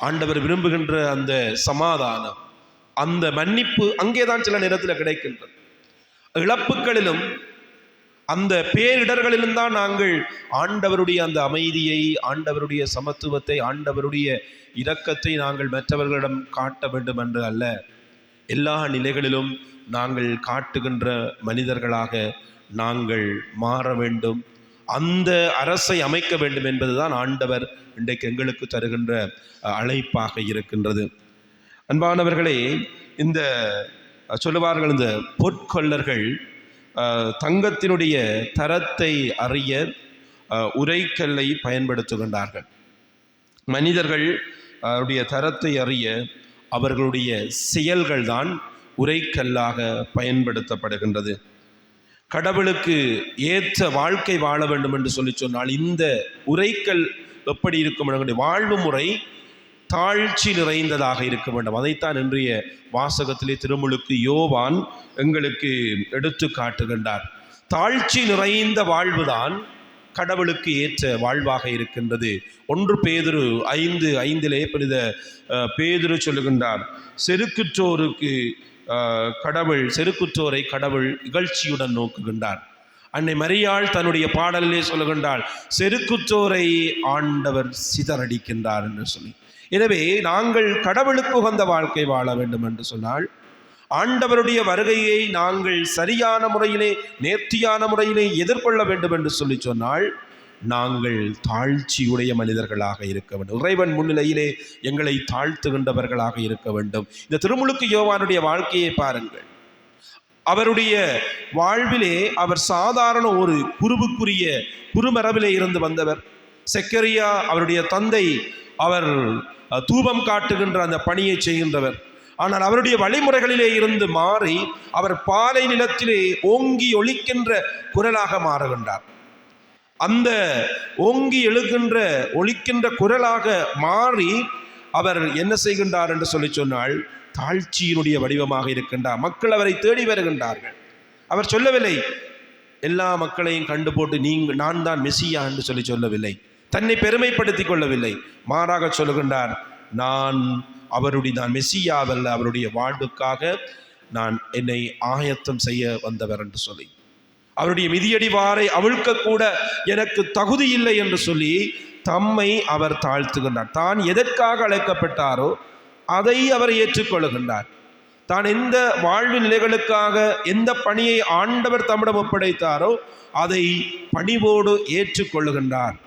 ஆண்டவர் விரும்புகின்ற அந்த சமாதானம், அந்த மன்னிப்பு அங்கேதான் சில நேரத்தில் கிடைக்கின்றது. இழப்புகளிலும் அந்த பேரிடர்களிலும் தான் நாங்கள் ஆண்டவருடைய அந்த அமைதியை, ஆண்டவருடைய சமத்துவத்தை, ஆண்டவருடைய இரக்கத்தை நாங்கள் மற்றவர்களிடம் காட்ட வேண்டும் என்று அல்ல, எல்லா நிலைகளிலும் நாங்கள் காட்டுகின்ற மனிதர்களாக நாங்கள் மாற வேண்டும். அந்த அரசை அமைக்க வேண்டும் என்பதுதான் ஆண்டவர் இன்றைக்கு எங்களுக்கு தருகின்ற அழைப்பாக இருக்கின்றது. அன்பானவர்களே, இந்த சொல்லுவார்கள், இந்த பொற்கொல்லர்கள் தங்கத்தினுடைய தரத்தை அறிய உரைக்கல்லை பயன்படுத்துகின்றார்கள். மனிதர்கள் அவருடைய தரத்தை அறிய அவர்களுடைய செயல்கள் தான் உரைக்கல்லாக பயன்படுத்தப்படுகின்றது. கடவுளுக்கு ஏற்ற வாழ்க்கை வாழ வேண்டும் என்று சொல்லி சொன்னால் இந்த உரைக்கல் எப்படி இருக்கும்? வாழ்வு முறை தாழ்ச்சி நிறைந்ததாக இருக்க வேண்டும். அதைத்தான் இன்றைய வாசகத்திலே திருமுழுக்கு யோவான் எங்களுக்கு எடுத்து காட்டுகின்றார். தாழ்ச்சி நிறைந்த வாழ்வுதான் கடவுளுக்கு ஏற்ற வாழ்வாக இருக்கின்றது. 1 பேதுரு 5:5 புனித பேதுரு சொல்லுகின்றார், செருக்குற்றோரை கடவுள் இகழ்ச்சியுடன் நோக்குகின்றார். அன்னை மரியாள் தன்னுடைய பாடலிலே சொல்லுகின்றாள், செருக்குற்றோரை ஆண்டவர் சிதறடிக்கின்றார் என்று சொல்லி. எனவே நாங்கள் கடவுளுக்கு உகந்த வாழ்க்கை வாழ வேண்டும் என்று சொன்னால், ஆண்டவருடைய வருகையை நாங்கள் சரியான முறையிலே, நேர்த்தியான முறையிலே எதிர்கொள்ள வேண்டும் என்று சொல்லி சொன்னால் நாங்கள் தாழ்ச்சியுடைய மனிதர்களாக இருக்க வேண்டும். இறைவன் முன்னிலையிலே எங்களை தாழ்த்துகின்றவர்களாக இருக்க வேண்டும். இந்த திருமுழுக்கு யோவானுடைய வாழ்க்கையை பாருங்கள். அவருடைய வாழ்விலே அவர் சாதாரண ஒரு குருவுக்குரிய குருமரபிலே இருந்து வந்தவர். செக்கரியா அவருடைய தந்தை, அவர் தூபம் காட்டுகின்ற அந்த பணியை செய்கின்றவர். ஆனால் அவருடைய வழிமுறைகளிலே இருந்து மாறி அவர் பாலை நிலத்திலே ஓங்கி ஒலிக்கின்ற குரலாக மாறுகின்றார். அந்த ஓங்கி எழுகின்ற ஒலிக்கின்ற குரலாக மாறி அவர் என்ன செய்கின்றார் என்று சொல்லி சொன்னால் தாழ்ச்சியினுடைய வடிவமாக இருக்கின்றார். மக்கள் அவரை தேடி வருகின்றார்கள். அவர் சொல்லவில்லை, எல்லா மக்களையும் கண்டு போட்டு நான் தான் மெசியா என்று சொல்லவில்லை, தன்னை பெருமைப்படுத்தி கொள்ளவில்லை. மாறாக சொல்லுகின்றார், நான் மெசியாவல்ல, அவருடைய வாழ்வுக்காக நான் என்னை ஆயத்தம் செய்ய வந்தவர் என்று சொல்லி, அவருடைய மிதியடிவாரை அவிழ்க்க கூட எனக்கு தகுதி இல்லை என்று சொல்லி தம்மை அவர் தாழ்த்துகின்றார். தான் எதற்காக அழைக்கப்பட்டாரோ அதை அவர் ஏற்றுக்கொள்ளுகின்றார். தான் எந்த வாழ்வு நிலைகளுக்காக எந்த பணியை ஆண்டவர் தம்மிடம் ஒப்படைத்தாரோ அதை பணிவோடு ஏற்றுக்கொள்ளுகின்றார்.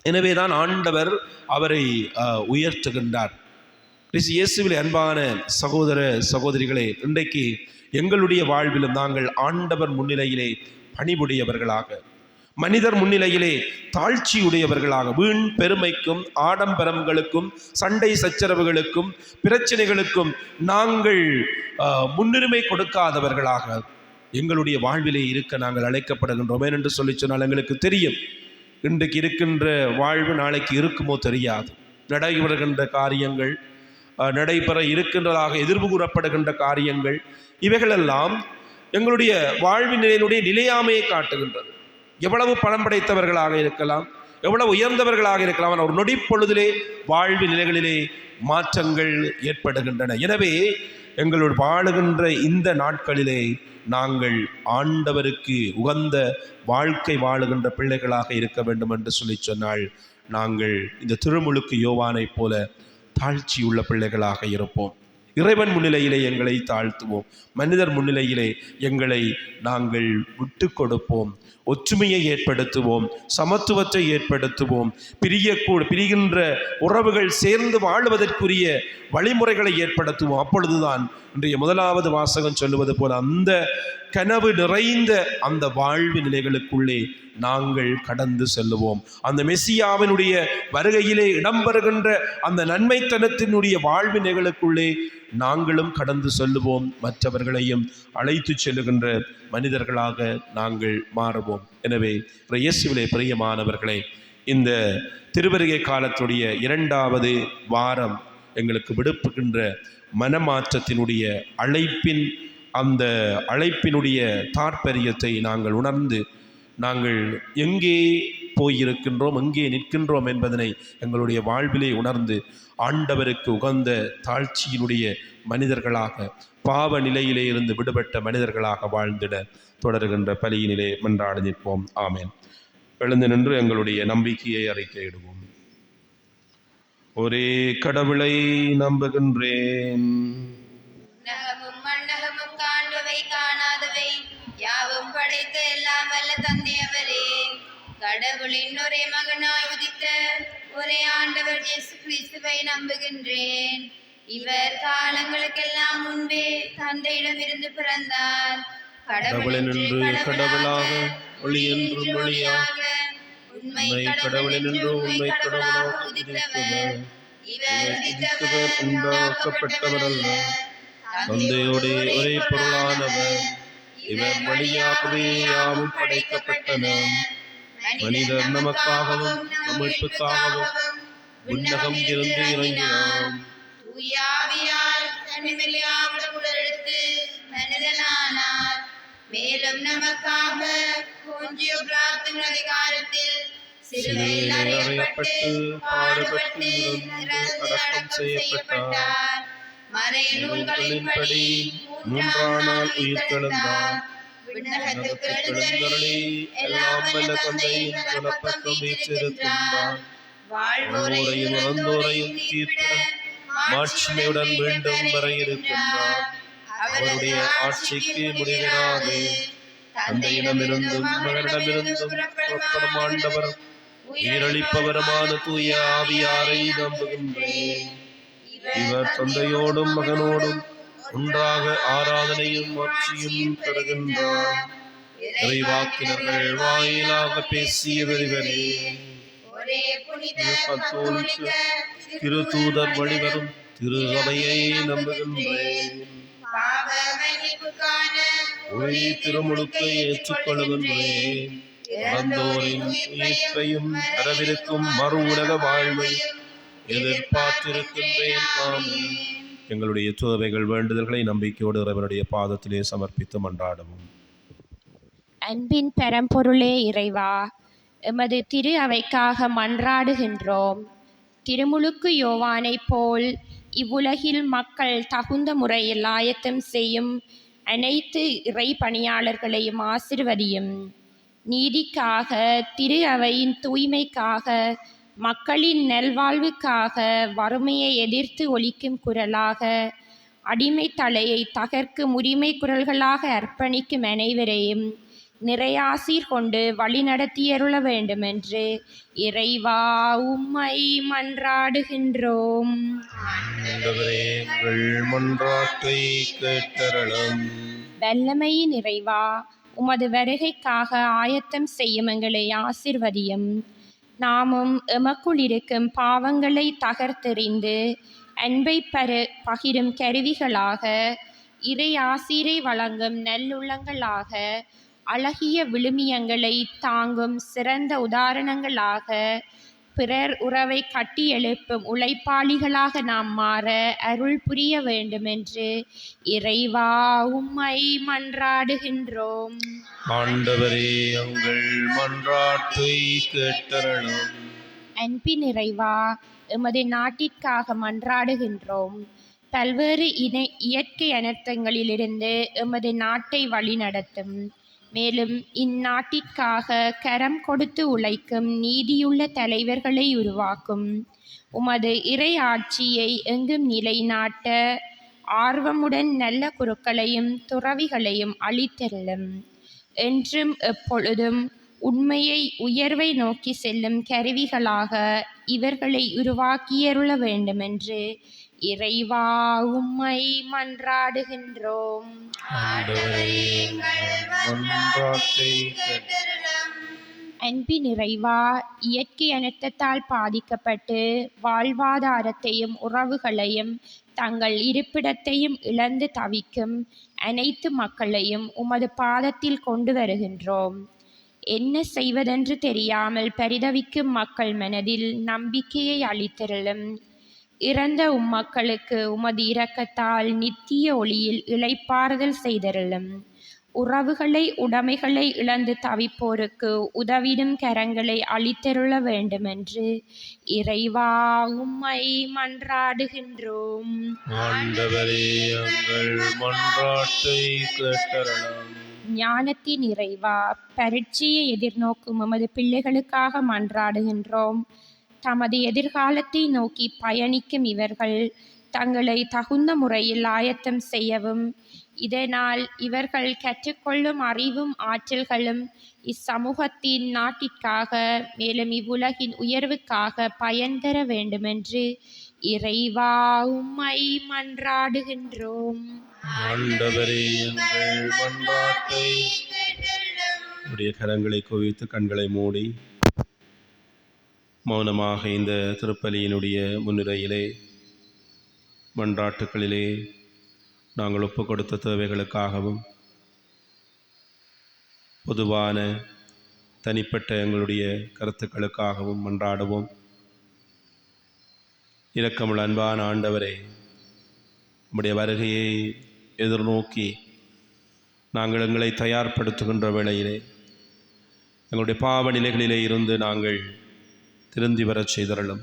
எனவேதான் ஆண்டவர் அவரை உயர்த்துகின்றார். கிறிஸ்து இயேசுவிலே அன்பான சகோதர சகோதரிகளே, இன்றைக்கு எங்களுடைய வாழ்விலும் நாங்கள் ஆண்டவர் முன்னிலையிலே பணிபுரியவர்களாக, மனிதர் முன்னிலையிலே தாழ்ச்சியுடையவர்களாக, வீண் பெருமைக்கும் ஆடம்பரங்களுக்கும் சண்டை சச்சரவுகளுக்கும் பிரச்சனைகளுக்கும் நாங்கள் முன்னுரிமை கொடுக்காதவர்களாக எங்களுடைய வாழ்விலே இருக்க நாங்கள் அழைக்கப்படுகின்றோம். ஏனென்று சொல்லி சொன்னால் எங்களுக்கு தெரியும், இன்றைக்கு இருக்கின்ற வாழ்வு நாளைக்கு இருக்குமோ தெரியாது. நடைபெறுகின்ற காரியங்கள், நடைபெற இருக்கின்றதாக எதிர்வு கூறப்படுகின்ற காரியங்கள், இவைகளெல்லாம் எங்களுடைய வாழ்வின் நிலையினுடைய நிலையாமையை காட்டுகின்றது. எவ்வளவு பணம் படைத்தவர்களாக இருக்கலாம், எவ்வளவு உயர்ந்தவர்களாக இருக்கலாம், ஆனால் ஒரு நொடி பொழுதிலே வாழ்வு நிலைகளிலே மாற்றங்கள் ஏற்படுகின்றன. எனவே எங்களுடைய வாழுகின்ற இந்த நாட்களிலே நாங்கள் ஆண்டவருக்கு உகந்த வாழ்க்கை வாழுகின்ற பிள்ளைகளாக இருக்க வேண்டும் என்று சொல்லி சொன்னால் நாங்கள் இந்த திருமுழுக்கு யோவானைப் போல தாழ்ச்சியுள்ள பிள்ளைகளாக இருப்போம். இறைவன் முன்னிலையிலே எங்களை தாழ்த்துவோம், மனிதர் முன்னிலையிலே எங்களை நாங்கள் விட்டு கொடுப்போம், ஒற்றுமையை ஏற்படுத்துவோம், சமத்துவத்தை ஏற்படுத்துவோம், பிரிகின்ற உறவுகள் சேர்ந்து வாழுவதற்குரிய வழிமுறைகளை ஏற்படுத்துவோம். அப்பொழுதுதான் இன்றைய முதலாவது வாசகம் சொல்லுவது போல அந்த கனவு நிறைந்த அந்த வாழ்வு நிலைகளுக்குள்ளே நாங்கள் கடந்து செல்லுவோம். அந்த மெசியாவினுடைய வருகையிலே இடம்பெறுகின்ற அந்த நன்மைத்தனத்தினுடைய வாழ்வு நிலைகளுக்குள்ளே நாங்களும் கடந்து செல்லுவோம். மற்றவர்களையும் அழைத்து செல்லுகின்ற மனிதர்களாக நாங்கள் மாறுவோம். எனவே இயேசுவிலே பிரியமானவர்களே, இந்த திருவருகை காலத்துடைய 2வது வாரம் எங்களுக்கு விடுப்புகின்ற மனமாற்றத்தினுடைய அந்த அழைப்பினுடைய தாற்பயத்தை நாங்கள் உணர்ந்து நாங்கள் எங்கே போயிருக்கின்றோம், எங்கே நிற்கின்றோம் என்பதனை எங்களுடைய வாழ்விலே உணர்ந்து ஆண்டவருக்கு உகந்த தாழ்ச்சியினுடைய மனிதர்களாக, பாவ நிலையிலே இருந்து விடுபட்ட மனிதர்களாக வாழ்ந்திட தொடர்கின்ற பலியினிலே மன்றாடி நிற்போம். ஆமேன். எழுந்து நின்று எங்களுடைய நம்பிக்கையை அறிக்கையிடுவோம். ஒரே கடவுளை நம்புகின்றேன். மண்ணகமும் காண்பவை காணாதவை யாவும் படைத்த எல்லாம் வல்ல தந்தையவரே, கடவுளின் ஒரே மகனாய் உதித்த ஒரே ஆண்டவர் இயேசு கிறிஸ்துவை நம்புகின்றேன். இவர் காலங்களுக்கெல்லாம் முன்பே தந்தையிடமிருந்து பிறந்தார். கடவுளினின்று கடவுளாக, ஒளி என்றும் ஒளியாக, உண்மை கடவுளினின்று உண்மை கடவுளாக உதித்தவர். இவர் உதித்தவர், உண்டாக்கப்பட்டவர் அல்ல, தந்தையோடு ஒரே பொருளானவர். இவர் வழியாகவே யாவும் படைக்கப்பட்டன. மனிதர் நமக்காகவும் நம்முக்காகவும் விண்ணகம் இருந்து இறங்கினார். தூயாவியால் தனிமையாவிடம் உடலெடுத்து மனிதனானார். மேலும் நமக்காக போன்சிய பிலாத்தின் அதிகாரத்தில் சிலுவையில் அறையப்பட்டு பாடுபட்டு இறந்து அடக்கம் செய்யப்பட்டார். மறைநூல்களின்படி 3ஆம் நாள் உயிர்த்தெழுந்தார். விண்ணகத்துக்கு எழுந்தருளி எல்லாம் வல்ல தந்தையின் வலப்பக்கம் வீற்றிருக்கின்றார். வாழ்வோரையும் இறந்தோரையும் தீர்க்க மாட்சிமையுடன் மீண்டும் வர இருக்கின்றார். அவருடைய ஆட்சிக்கு முடிவிடாது. தந்தையிடமிருந்தும் மகனிடமிருந்தும் புறப்படும் ஆண்டவர் உயிரளிப்பவருமான தூய ஆவியாரை நம்புகின்றேன். இவர் தந்தையோடும் மகனோடும் ஒன்றாக ஆராதனையும் ஆட்சியும் பெறுகின்றார். இறைவாக்கினர்கள் வாயிலாக பேசியவர் இவரே. கத்தோலிக்க திருத்தூதர் வழிவரும் திரு அவையை நம்புகின்றேன். ஒரே திருமுழுக்கை ஏற்றுக்கொள்கின்றேன். இறந்தோரின் உயிர்ப்பையும் வரவிருக்கும் மறு உலக வாழ்வையும் எதிர்பார்த்திருக்கின்றேன். ஆமென். எங்களுடைய தேவைகள் வேண்டுதல்களை நம்பிக்கையோடு இறைவனுடைய பாதத்திலே சமர்ப்பித்து மன்றாடவும். அன்பின் பரம்பொருளே இறைவா, எமது திரு அவைக்காக மன்றாடுகின்றோம். திருமுழுக்கு யோவானைப் போல் இவ்வுலகில் மக்கள் தகுந்த முறையில் ஆயத்தம் செய்யும் அனைத்து இறை பணியாளர்களையும் ஆசிர்வதியும். நீதிக்காக, திரு அவையின் தூய்மைக்காக, மக்களின் நல்வாழ்வுக்காக வறுமையை எதிர்த்து ஒலிக்கும் குரலாக, அடிமை தலையை தகர்க்கும் உரிமை குரல்களாக அர்ப்பணிக்கும் அனைவரையும் நிறையாசீர் கொண்டு வழிநடத்தியருள வேண்டுமென்று இறைவா உம்மை மன்றாடுகின்றோம். மன்றாட்டை கேட்டருளும். வல்லமையின் இறைவா, உமது வருகைக்காக ஆயத்தம் செய்யும் எங்களை ஆசிர்வதியும். நாமும் எமக்குள் இருக்கும் பாவங்களை தகர்த்தெறிந்து அன்பை பகிரும் கருவிகளாக, இறை ஆசீரை வழங்கும் நல்லுள்ளங்களாக, அழகிய விழுமியங்களை தாங்கும் சிறந்த உதாரணங்களாக, பிறர் உறவை கட்டியெழுப்பும் உழைப்பாளிகளாக நாம் மாற அருள் புரிய வேண்டுமென்று இறைவா உம்மை மன்றாடுகின்றோம். ஆண்டவரே, எங்கள் மன்றாட்டை கேட்டருளும். அன்பின் இறைவா, எமது நாட்டிற்காக மன்றாடுகின்றோம். பல்வேறு இயற்கை அனர்த்தங்களிலிருந்து எமது நாட்டை வழிநடத்தும். மேலும் இந்நாட்டிற்காக கரம் கொடுத்து உழைக்கும் நீதியுள்ள தலைவர்களை உருவாக்கும். உமது இறை ஆட்சியை எங்கும் நிலைநாட்ட ஆர்வமுடன் நல்ல குருக்களையும் துறவிகளையும் அளித்தருளும். என்றும் எப்பொழுதும் உண்மையை உயர்வை நோக்கி செல்லும் கருவிகளாக இவர்களை உருவாக்கியருள வேண்டுமென்று இறைவா உம்மை மன்றாடுகின்றோம். அன்பின் இறைவா, இயற்கை அனர்த்தத்தால் பாதிக்கப்பட்டு வாழ்வாதாரத்தையும் உறவுகளையும் தங்கள் இருப்பிடத்தையும் இழந்து தவிக்கும் அனைத்து மக்களையும் உமது பாதத்தில் கொண்டு வருகின்றோம். என்ன செய்வதென்று தெரியாமல் பரிதவிக்கும் மக்கள் மனதில் நம்பிக்கையை அளித்தருளும். இறந்த உம்மக்களுக்கு உமது இரக்கத்தால் நித்திய ஒளியில் இளைப்பாறுதல் செய்தருளும். உறவுகளை உடைமைகளை இழந்து தவிப்போருக்கு உதவிடும் கரங்களை அளித்தருள வேண்டுமென்று இறைவா உம்மை மன்றாடுகின்றோம். ஆண்டவரே, எங்கள் மன்றாட்டை கேட்டருளும். ஞானத்தின் இறைவா, பரீட்சையை எதிர்நோக்கும் எமது பிள்ளைகளுக்காக மன்றாடுகின்றோம். தமது எதிர்காலத்தை நோக்கி பயணிக்கும் இவர்கள் தங்களை தகுந்த முறையில் ஆயத்தம் செய்யவும், இதனால் இவர்கள் கற்றுக்கொள்ளும் அறிவும் ஆற்றல்களும் இச்சமூகத்தின் நாட்டிற்காக மேலும் இவ்வுலகின் உயர்வுக்காக பயன் தர வேண்டுமென்று இறைவா உம்மை மன்றாடுகின்றோம். ஆண்டவரே, எங்கள் மன்றாட்டை உடைய கரங்களை குவித்து கண்களை மூடி மௌனமாக இந்த திருப்பலியினுடைய முன்னிலையிலே மன்றாட்டுக்களிலே நாங்கள் ஒப்பு கொடுத்த தேவைகளுக்காகவும் பொதுவான தனிப்பட்ட எங்களுடைய கருத்துக்களுக்காகவும் மன்றாடுவோம். இரக்கமுள்ள அன்பான ஆண்டவரே, உம்முடைய வருகையை எதிர்நோக்கி நாங்கள் எங்களை தயார்படுத்துகின்ற வேளையிலே எங்களுடைய பாவ நிலைகளிலே இருந்து நாங்கள் திருந்தி வரச் செய்தருளும்.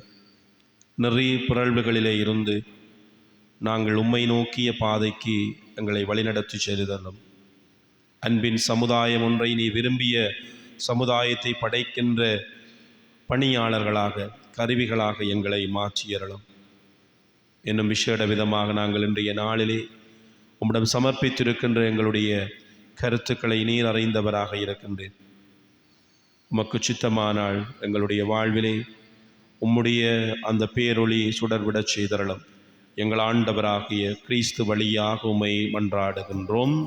நெறி பிறழ்வுகளிலே இருந்து நாங்கள் உம்மை நோக்கிய பாதைக்கு எங்களை வழிநடத்தி செய்தருளும். அன்பின் சமுதாயம் ஒன்றை நீ விரும்பிய சமுதாயத்தை படைக்கின்ற பணியாளர்களாக கருவிகளாக எங்களை மாற்றியறலும். என்னும் விசேட விதமாக நாங்கள் இன்றைய நாளிலே உம்மிடம் சமர்ப்பித்திருக்கின்ற எங்களுடைய கருத்துக்களை நீர் அறிந்தவராக இருக்கின்றேன். உமக்கு சித்தமானால் எங்களுடைய வாழ்விலே உம்முடைய அந்த பேரொளி சுடர்விடச் செய்தருளும். எங்கள் ஆண்டவராகிய கிறிஸ்து வழியாக உம்மை மன்றாடுகின்றோம்.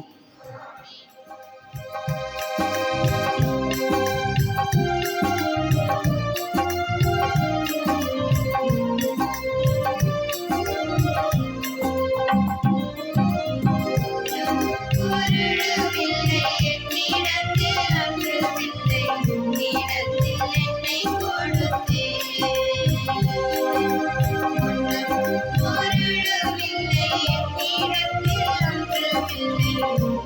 Thank you.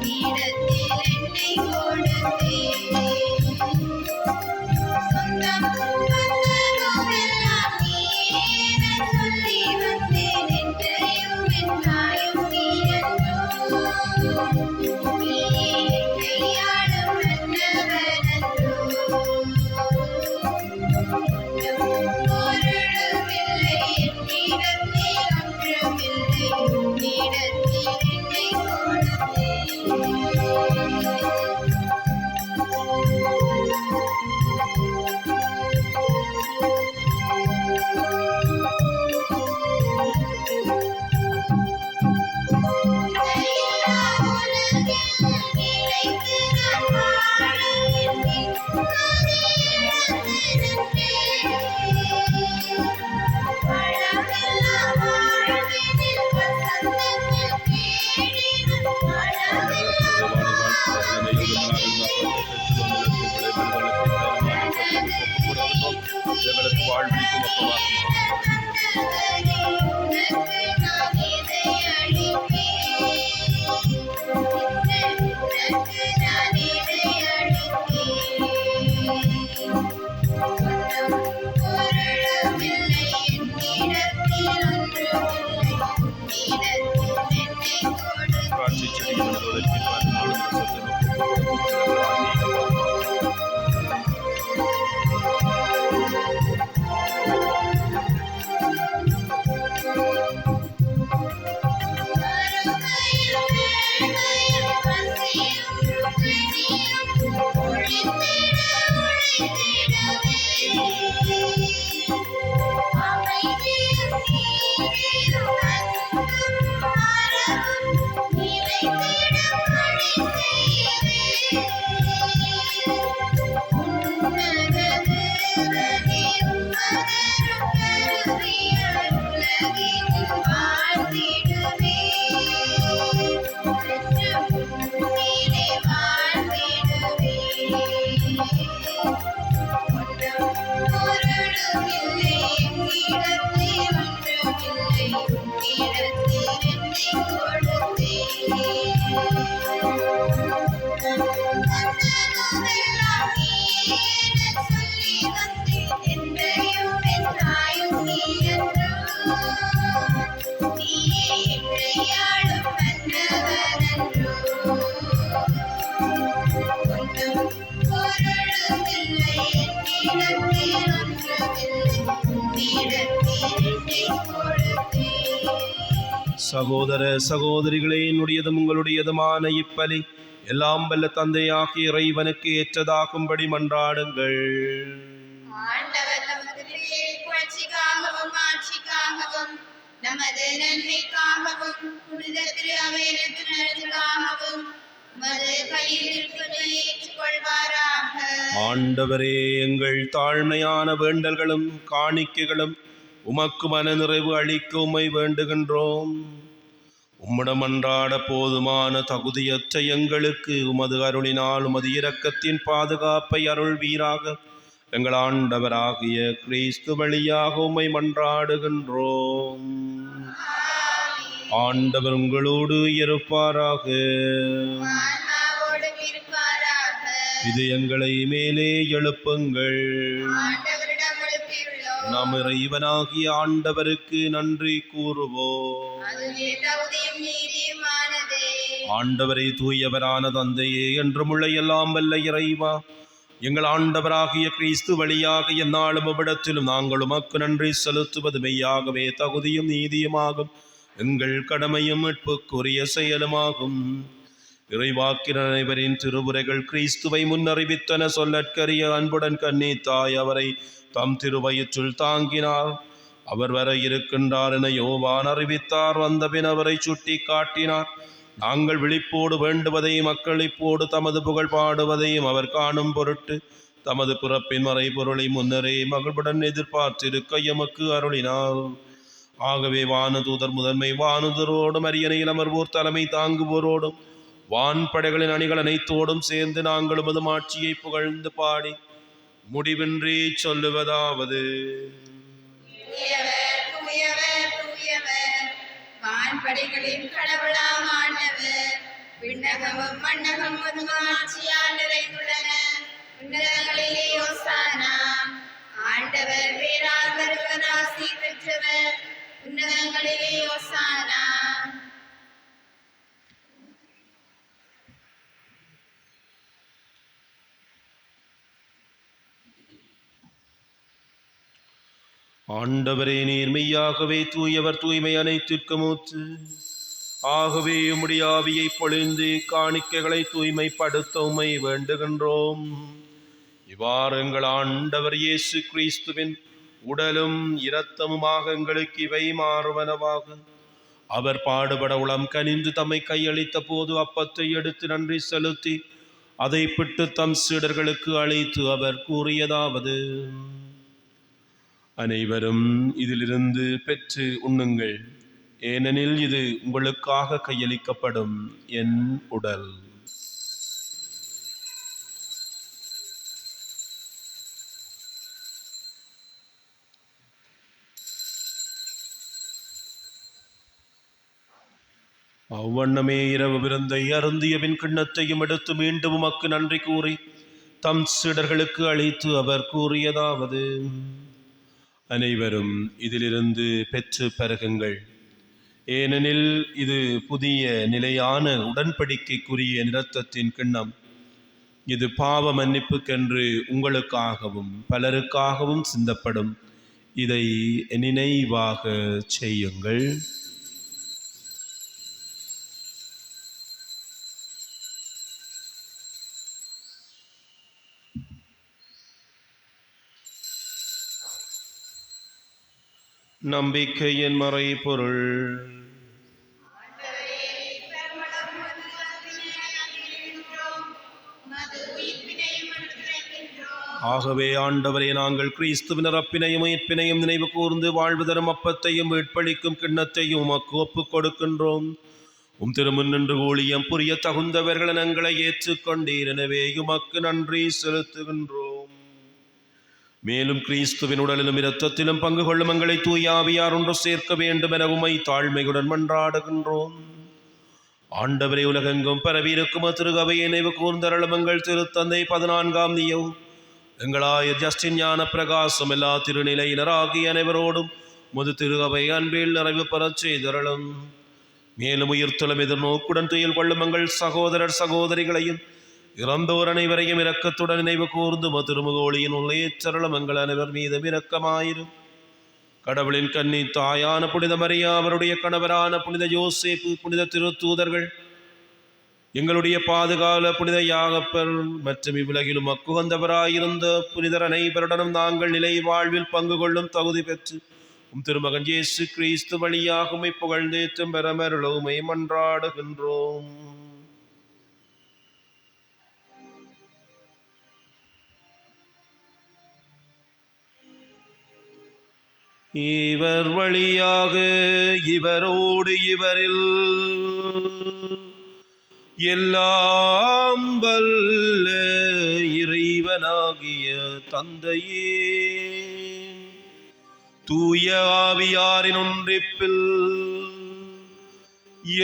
சகோதர சகோதரிகளே, என்னுடையதும் உங்களுடையதுமான இப்பலி எல்லாம் வல்ல தந்தையாகிய இறைவனுக்கு ஏற்றதாகும்படி மன்றாடுங்கள். ஆண்டவர் நமது புகழ்ச்சிக்காகவும் ஆட்சிக்காகவும் நமது நன்மைக்காகவும் புனித திரு அவையினத்து நலனுக்காகவும் உமது கையில் இருப்பதை ஏற்றுக்கொள்வாராக. ஆண்டவரே, எங்கள் தாழ்மையான வேண்டல்களும் காணிக்கைகளும் உமக்கு மனநிறைவு அளிக்க உம்மை வேண்டுகின்றோம். உம்மிடம் அன்றாட போதுமான தகுதியற்ற எங்களுக்கு உமது அருளினால் உமது இரக்கத்தின் பாதுகாப்பை அருள்வீராக. எங்கள் ஆண்டவராகிய கிறிஸ்து வழியாக உம்மை மன்றாடுகின்றோம். ஆண்டவர் உங்களோடு இருப்பாராக. இதயங்களை மேலே எழுப்புங்கள். நம் இறைவனாகிய ஆண்டவருக்கு நன்றி கூறுவோம். ஆண்டவரை தூயவரான தந்தையே, என்றுமுள்ள எல்லாம் வல்ல இறைவா, எங்கள் ஆண்டவராகிய கிறிஸ்து வழியாக எந்நாளும் இவ்விடத்திலும் நாங்கள் உமக்கு நன்றி செலுத்துவது மெய்யாகவே தகுதியும் நீதியுமாகும். எங்கள் கடமையும் மீட்புக்குரிய செயலுமாகும். இறைவாக்கின் அனைவரின் திருவுரைகள் கிறிஸ்துவை முன்னறிவித்தன. சொல்லற்கரிய அன்புடன் கன்னித்தாய் அவரை தம் திருவயிற்றுள் தாங்கினார். அவர் வர இருக்கின்றார் என யோவான் அறிவித்தார். வந்தபின் அவரை சுட்டி காட்டினார். நாங்கள் விழிப்போடு வேண்டுவதையும் மக்களிப்போடு தமது புகழ் பாடுவதையும் அவர் காணும் பொருட்டு தமது பிறப்பின் மறைபொருளை முன்னரே மகிழ்வுடன் எதிர்பார்த்திருக்க எமக்கு அருளினார். ஆகவே வானதூதர் முதன்மை வானுதரோடும் அரியணையில் அமர்வோர் தலைமை தாங்குவோரோடும் வான்படைகளின் அணிகள் அனைத்தோடும் சேர்ந்து நாங்கள் உமது ஆட்சியை புகழ்ந்து பாடி முடிவின்றி சொல்லுவதாவது: வான்படைகளின் கடவுளாம் ஆண்டவர், விண்ணகமும் மண்ணகமும் ஆட்சியால் நிறைந்துள்ளன. உன்னதங்களிலே ஓசானா. ஆண்டவர் பேரால் வருவர் ஆசி பெற்றவர். உன்னதங்களிலே ஓசானா. ஆண்டவரே, நீர் மெய்யாகவே தூயவர், தூய்மை அனைத்திற்கும் ஊற்று. ஆகவே உம்முடைய ஆவியை பொழிந்து காணிக்கைகளை தூய்மைப்படுத்த உம்மை வேண்டுகின்றோம். இவ்வாறு எங்கள் ஆண்டவர் இயேசு கிறிஸ்துவின் உடலும் இரத்தமுமாக எங்களுக்கு இவை மாறுவனவாக. அவர் பாடுபட உளம் கனிந்து தம்மை கையளித்த போது அப்பத்தை எடுத்து நன்றி செலுத்தி அதை பிட்டு தம் சீடர்களுக்கு அளித்து அவர் கூறியதாவது: அனைவரும் இதிலிருந்து பெற்று உண்ணுங்கள், ஏனெனில் இது உங்களுக்காக கையளிக்கப்படும் என் உடல். அவ்வண்ணமே இரவு விருந்தை அருந்தியபின் கிண்ணத்தையும் எடுத்து மீண்டும் உமக்கு நன்றி கூறி தம் சீடர்களுக்கு அளித்து அவர் கூறியதாவது: அனைவரும் இதிலிருந்து பெற்று பருகுங்கள், ஏனெனில் இது புதிய நிலையான உடன்படிக்கைக்குரிய இரத்தத்தின் கிண்ணம். இது பாவ மன்னிப்புக்கென்று உங்களுக்காகவும் பலருக்காகவும் சிந்தப்படும். இதை நினைவாக செய்யுங்கள். நம்பிக்கையின் மறைபொருள். ஆகவே ஆண்டவரே, நாங்கள் கிறிஸ்துவின் இறப்பினையும் உயிர்ப்பினையும் நினைவு கூர்ந்து வாழ்வு தரும் அப்பத்தையும் மீட்பளிக்கும் கிண்ணத்தையும் உமக்கு ஒப்புக் கொடுக்கின்றோம். உம் திருமுன் நின்று ஊழியம் புரிய தகுந்தவர்கள் எங்களை ஏற்றுக்கொண்டீர். எனவே உமக்கு நன்றி செலுத்துகின்றோம். மேலும் கிறிஸ்துவின் உடலிலும் இரத்தத்திலும் பங்கு கொள்ளும் எங்களை தூய ஆவியார் ஒன்று சேர்க்க வேண்டும் என உம்மை தாழ்மையுடன் மன்றாடுகின்றோம். ஆண்டவரே, உலகெங்கும் பரவியிருக்கும் திருகவையை நினைவு கூர்ந்தருளும் எங்கள் திருத்தந்தை 14ஆம் நியோ, எங்களாய ஜஸ்டின் ஞான பிரகாசம், எல்லா திருநிலையினராகிய அனைவரோடும் முது திருகவை அன்பில் நிறைவு பெறச் செய்தருளும். மேலும் உயிர்த்தலும் எதிர்நோக்குடன் துயில் கொள்ளும் எங்கள் சகோதரர் சகோதரிகளையும் இறந்தோர் அனைவரையும் இரக்கத்துடன் நினைவு கூர்ந்து திருமுகோளியின் உள்ளே சரளம் எங்கள் அனைவர் மீதும் இரக்கமாயிரும். கடவுளின் கன்னி தாயான புனித மரியா, அவருடைய கணவரான புனித யோசேப்பு, புனித திருத்தூதர்கள், எங்களுடைய பாதுகால புனித யாகப்பர் மற்றும் இவ்வுலகிலும் அக்குகந்தவராயிருந்த புனிதர் அனைவருடனும் நாங்கள் நிலை வாழ்வில் பங்கு கொள்ளும் தகுதி பெற்று உம் திருமகன் இயேசு கிறிஸ்து வழியாக உம்மை புகழ்ந்தேற்றும் பெறமருளவுமை மன்றாடுகின்றோம். இவர் வழியாக இவரோடு இவரில் எல்லாம் வல்ல இறைவனாகிய தந்தையே, தூய ஆவியாரின் ஒன்றிப்பில்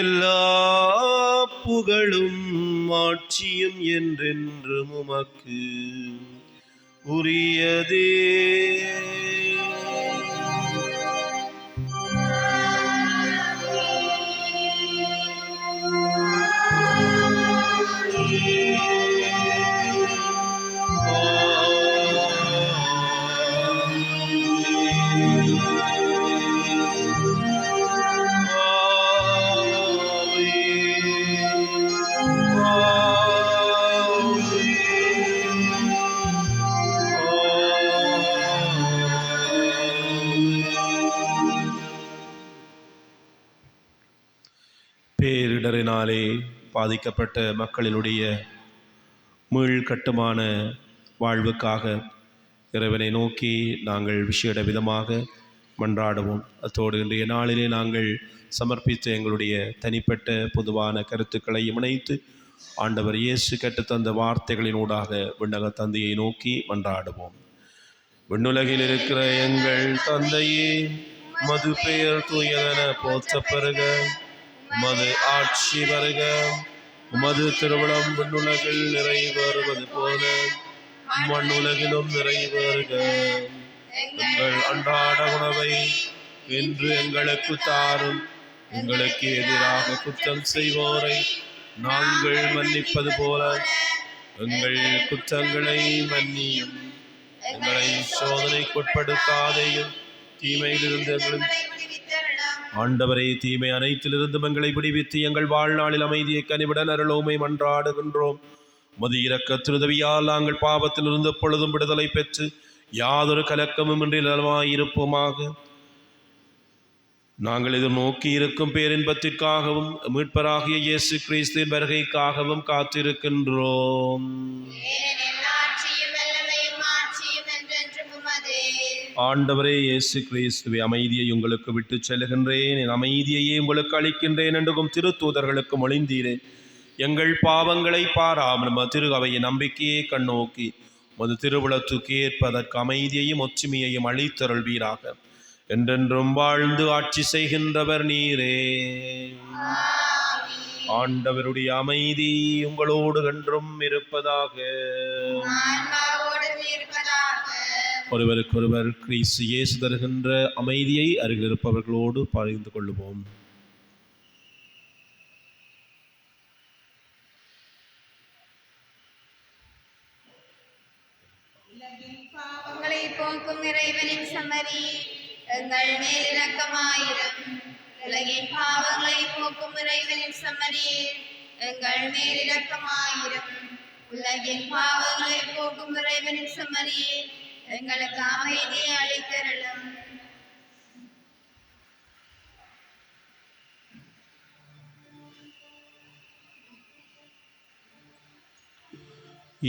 எல்லா புகழும் ஆட்சியும் என்றென்றும் உமக்கு உரியதே. பேரிடரினாலே பாதிக்கப்பட்ட மக்களினுடைய மீள் கட்டுமான வாழ்வுக்காக இறைவனை நோக்கி நாங்கள் விசேட விதமாக மன்றாடுவோம். அத்தோடு இன்றைய நாளிலே நாங்கள் சமர்ப்பித்த எங்களுடைய தனிப்பட்ட பொதுவான கருத்துக்களை இணைத்து ஆண்டவர் இயேசு கற்றுத்தந்த வார்த்தைகளினூடாக விண்ணக தந்தையை நோக்கி மன்றாடுவோம். விண்ணுலகில் இருக்கிற எங்கள் தந்தையே, மது பெயர் தூயதென போற்றப் பெறுக. உமது ஆட்சி வருக. உமது திருவிழம் விண்ணுலகில் நிறைவேறுவது போல மண்ணுலகிலும் நிறைவேறுக. எங்கள் அன்றாட உணவை இன்று எங்களுக்கு தாரும். எங்களுக்கு எதிராக குற்றம் செய்வோரை நாங்கள் மன்னிப்பது போல எங்கள் குற்றங்களை மன்னியும். எங்களை சோதனைக்குட்படுத்தாதேயும், தீமையிலிருந்து ஆண்டவரே, தீமை அனைத்திலிருந்தும் எங்களை விடுவித்து எங்கள் வாழ்நாளில் அமைதியை கனிவுடன் அருளோமை மன்றாடுகின்றோம். மது இரக்கத்தினுதவியால் நாங்கள் பாவத்திலிருந்து எப்பொழுதும் விடுதலை பெற்று யாதொரு கலக்கமும் இன்றி நலமாயிருப்போமாக. நாங்கள் எதிர்நோக்கி இருக்கும் பேரின்பத்திற்காகவும் மீட்பராகிய இயேசு கிறிஸ்துவின் வருகைக்காகவும் காத்திருக்கின்றோம். ஆண்டவரே இயேசு கிறிஸ்துவே, அமைதியை உங்களுக்கு விட்டு செல்கின்றேன், என் அமைதியையே உங்களுக்கு அளிக்கின்றேன் என்றும் திருத்தூதர்களுக்கு மொழிந்தீரே. எங்கள் பாவங்களை பாராமல் திரு அவையின் நம்பிக்கையை கண்ணோக்கி மது திருவுளத்துக்கு ஏற்பதற்கு அமைதியையும் ஒற்றுமையையும் அளித்தருள்வீராக. என்றென்றும் வாழ்ந்து ஆட்சி செய்கின்றவர் நீரே. ஆண்டவருடைய அமைதி உங்களோடு என்றும் இருப்பதாக. ஒருவருக்கொருவர் கிறிஸ்து இயேசு தருகின்ற அமைதியை அருகில் இருப்பவர்களோடு பகிர்ந்து கொள்ளுவோம். பாவங்களை போக்கும் இறைவனின் செம்மறி எங்கள் மேல் இரக்கமாயிரும். உலகின் பாவங்களை போக்கும் இறைவனின் செம்மறி எங்கள் மேல் இரக்கமாயிரும். உலகின் பாவங்களை போக்கும் இறைவனின் செம்மறி எங்களுக்கு அமைதியை அளித்தருளும்.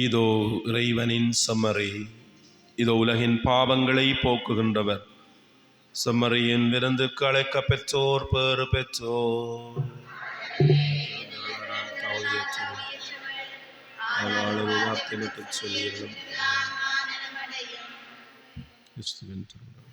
இதோ இறைவனின் செம்மறி, இதோ உலகின் பாவங்களை போக்குகின்றவர். செம்மறியின் விருந்துக்கு அழைக்க பெற்றோர் பேறு பெற்றோர். வார்த்தை சொல்லியிருந்தோம். கிறிஸ்துவின் திருநாமத்தில்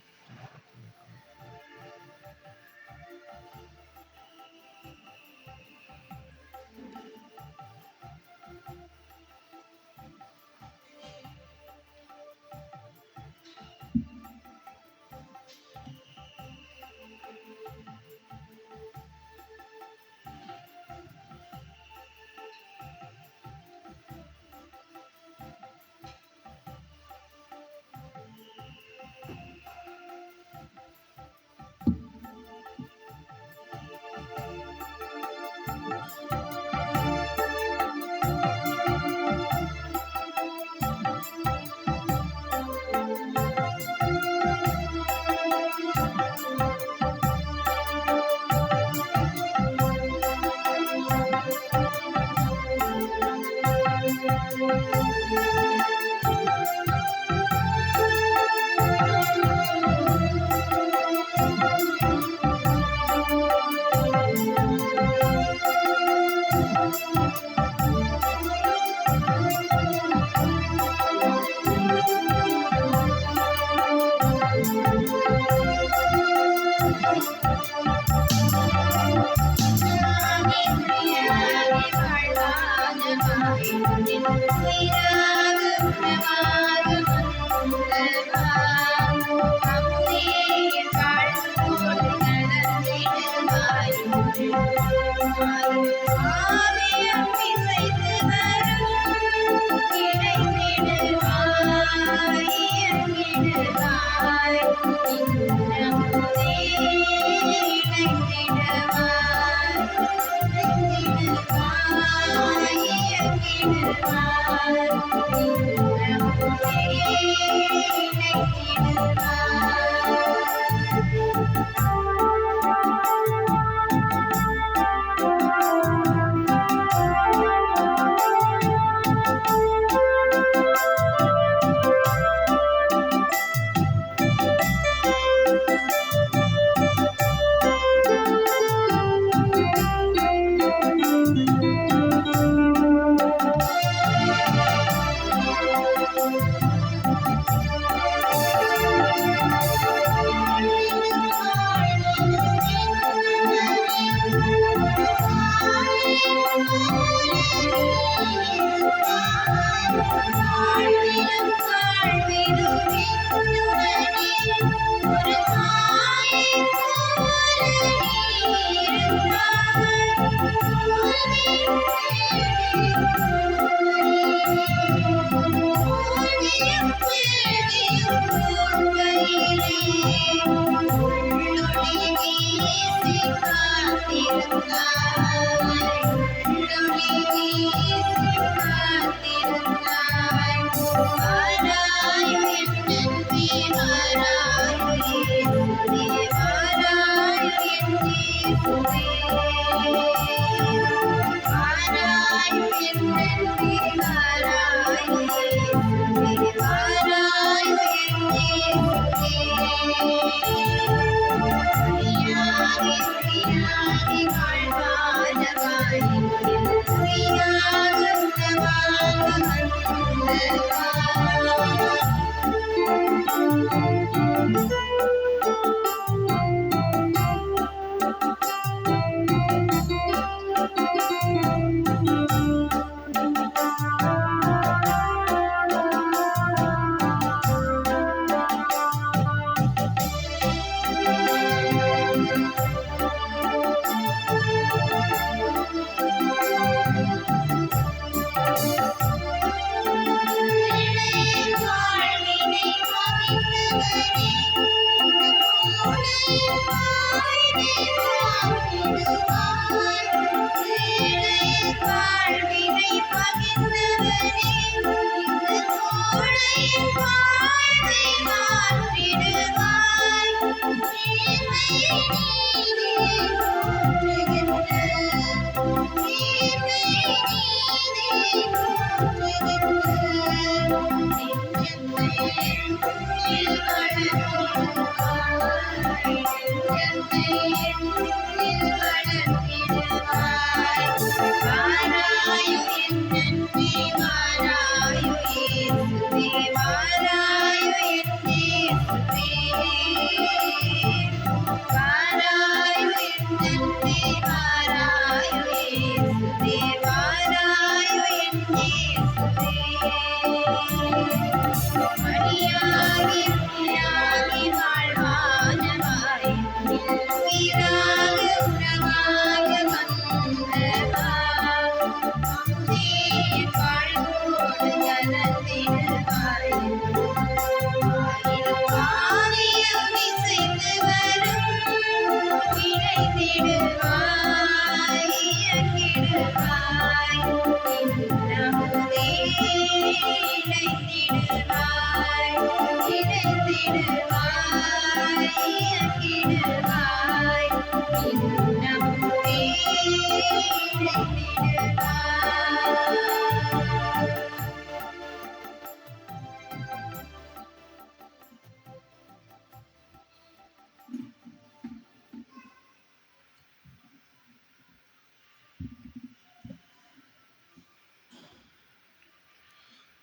வாழ்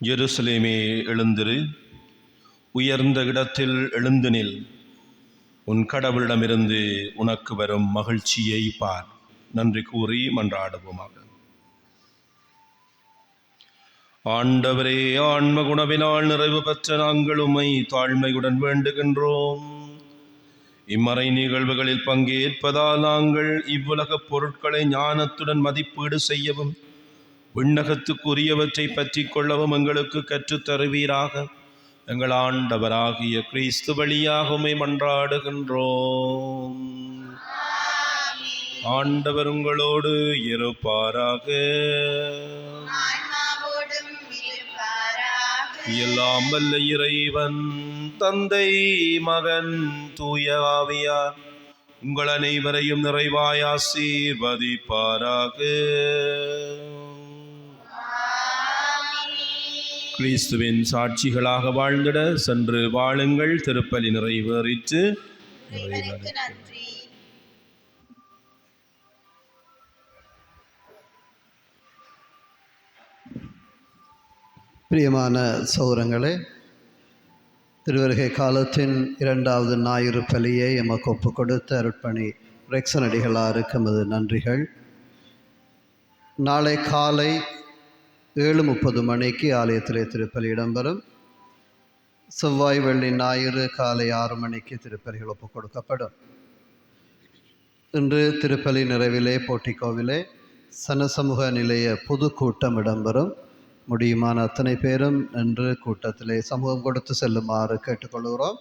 எருசலேமே எழுந்திரு, உயர்ந்த இடத்தில் எழுந்து நில், உன் கடவுளிடமிருந்து உனக்கு வரும் மகிழ்ச்சியை பார். நன்றி கூறி மன்றாடுவோமாக. ஆண்டவரே, ஆன்ம குணவினால் நிறைவு பெற்ற நாங்கள் உம்மை தாழ்மையுடன் வேண்டுகின்றோம். இம்மறை நிகழ்வுகளில் பங்கேற்பதால் நாங்கள் இவ்வுலகப் பொருட்களை ஞானத்துடன் மதிப்பீடு செய்யவும் விண்ணகத்துக்குரியவற்றை பற்றி கொள்ளவும் எங்களுக்கு கற்றுத் தருவீராக. எங்கள் ஆண்டவராகிய கிறிஸ்து வழியாக உம்மை மன்றாடுகின்றோம். ஆண்டவர் உங்களோடு இருப்பாராக. எல்லாம் வல்ல இறைவன் தந்தை, மகன், தூய ஆவியார் உங்கள் அனைவரையும் நிறைவாய் ஆசீர்வதிப்பாராக. கிறிஸ்துவின் சாட்சிகளாக வாழ்ந்திட சென்று வாழுங்கள். திருப்பலி நிறைவேறிற்று. பிரியமான சௌரங்களே, திருவருகை காலத்தின் 2வது ஞாயிறு பலியை எமக்கு ஒப்புக் கொடுத்த அருட்பணி ரெக்சன் அடிகளாருக்கு எமது நன்றிகள். நாளை காலை 7:30 மணிக்கு ஆலயத்திலே திருப்பலி இடம்பெறும். செவ்வாய், வெள்ளி, ஞாயிறு காலை 6 மணிக்கு திருப்பலிகள் ஒப்புக் கொடுக்கப்படும். இன்று திருப்பலி நிறைவிலே போட்டிக்கோவிலே சனசமூக நிலைய பொதுக்கூட்டம் இடம்பெறும். முடியுமான அத்தனை பேரும் நின்று கூட்டத்திலே சமூகம் கொடுத்து செல்லுமாறு கேட்டுக்கொள்கிறோம்.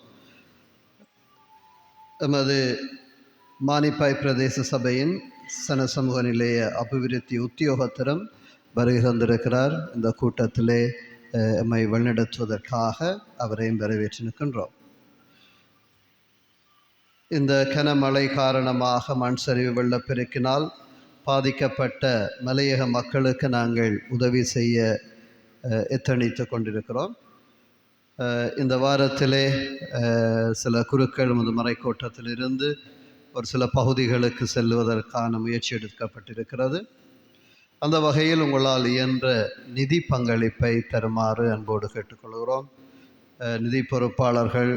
எமது மானிப்பாய் பிரதேச சபையின் சனசமூக நிலைய அபிவிருத்தி உத்தியோகத்தரும் வருகை தந்திருக்கிறார். இந்த கூட்டத்திலே எம்மை வழிநடத்துவதற்காக அவரையும் வரவேற்று நிற்கின்றோம். இந்த கனமழை காரணமாக மண் சரிவு வெள்ளப்பெருக்கினால் பாதிக்கப்பட்ட மலையக மக்களுக்கு நாங்கள் உதவி செய்ய எத்தனித்து கொண்டிருக்கிறோம். இந்த வாரத்திலே சில குருக்கள் மறைக்கோட்டத்திலிருந்து ஒரு சில பகுதிகளுக்கு செல்வதற்கான முயற்சி எடுக்கப்பட்டிருக்கிறது. அந்த வகையில் உங்களால் இயன்ற நிதி பங்களிப்பை தருமாறு அன்போடு கேட்டுக்கொள்கிறோம். நிதி பொறுப்பாளர்கள்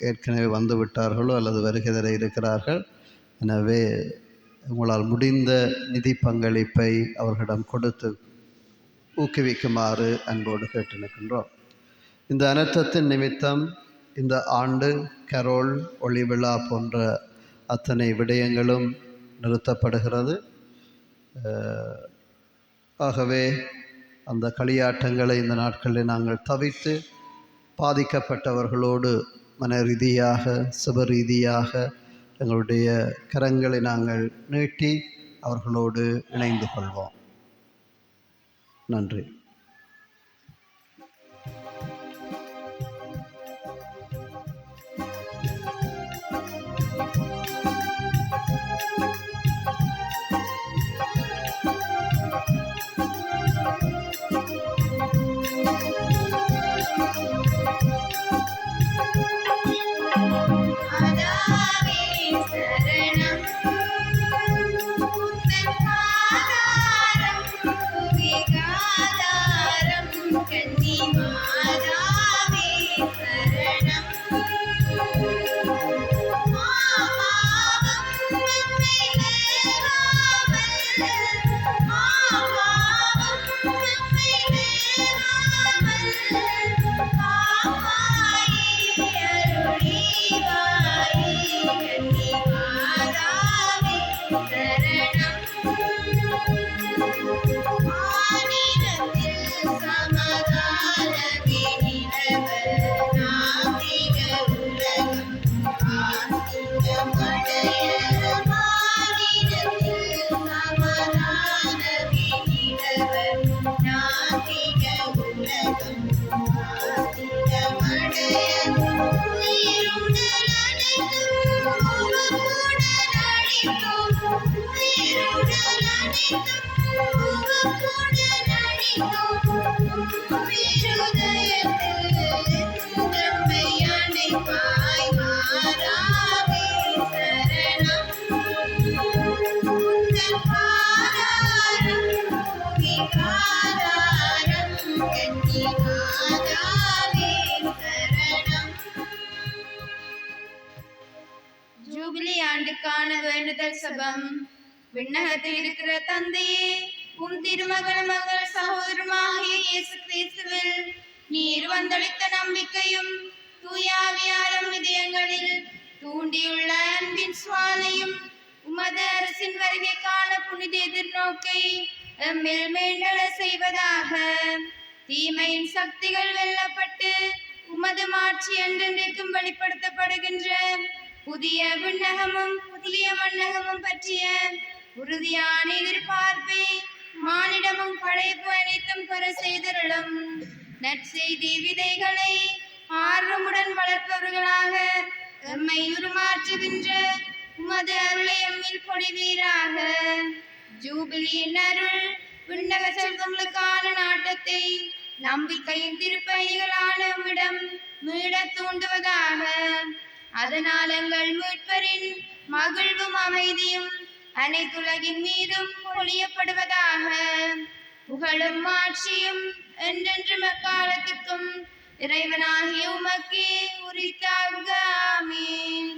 ஏற்கனவே வந்துவிட்டார்களோ அல்லது வருகை தர இருக்கிறார்கள். எனவே உங்களால் முடிந்த நிதி பங்களிப்பை அவர்களிடம் கொடுத்து ஊக்குவிக்குமாறு அன்போடு கேட்டு நிற்கின்றோம். இந்த அனர்த்தத்தின் நிமித்தம் இந்த ஆண்டு கரோல், ஒளி விழா போன்ற அத்தனை விடயங்களும் நிறுத்தப்படுகிறது. ஆகவே அந்த களியாட்டங்களை இந்த நாட்களில் நாங்கள் தவிர்த்து பாதிக்கப்பட்டவர்களோடு மன ரீதியாக, சுப ரீதியாக எங்களுடைய கரங்களை நாங்கள் நீட்டி அவர்களோடு இணைந்து கொள்வோம். நன்றி. மாதாவே சரணம். மாபாவம் நம்மை நேராமல், மாபாவம் நம்மை நேராமல், காப்பாயே அருள்வாயே கன்னி மாதாவே சரணம். மாநிலத்தில் சமாதானமே நிலவ, நாத்திக உலகம் ஆசிங்கமடைய. மாநிலத்தில் சமாதானமே நிலவ, நாத்திக உலகம் ஆசிங்கமடைய. உயிருடல் அனைத்தும் உமக்குடன் அளித்தோம், உயிருடல் அனைத்தும் உமக்குடன் அளித்தோம். உயிருதயத்தில் நம்மை அணைப்பாய் மாதாவே சரணம். உந்தன் பாதாரம் விகாதாரம் கன்னி மாதாவே சரணம். ஜூபிலி ஆண்டுக்கான வேண்டுதல் சபம். விண்ணகத்தில் இருக்கிற தந்தையே, உம் திருமகன் மகள் சகோதரமாகிய இயேசு கிறிஸ்துவில் நீர் வந்தளித்த நம்பிக்கையும் தூயாவியாரும் இதயங்களில் தூண்டியுள்ள அன்பின் சுவாலையும் உமது அரசின் வருகைக்கான புனித எதிர்நோக்கை எம்மில் மேண்டள செய்வதாக. தீமையின் சக்திகள் வெல்லப்பட்டு உமது மாட்சி என்றென்றைக்கும் வெளிப்படுத்தப்படுகின்ற புதிய விண்ணகமும் புதிய மண்ணகமும் பற்றிய உறுதியான எதிர்பார்ப்பை மானிடமும் படைப்பு அனைத்தும் பெற செய்தருளும். நற்செய்தி விதைகளை ஆர்வமுடன் வளர்ப்பவர்களாக எம்மை உருமாற்றுகின்ற உமது அருளை எம்மில் பொழிவீராக. ஜூபிலியின் அருள் விண்ணக செல்வங்களுக்கான நாட்டத்தை நம்பிக்கையின் திருப்பணிகளான உம்மிடம் மீள தூண்டுவதாக. அதனால் எங்கள் மீட்பரின் மகிழ்வும் அமைதியும் அனைத்துலகின் மீதும் பொழியப்படுவதாக. புகழும் ஆட்சியும் என்றென்றும் எக்காலத்துக்கும் இறைவனாகிய உமக்கே உரித்தாக. ஆமென்.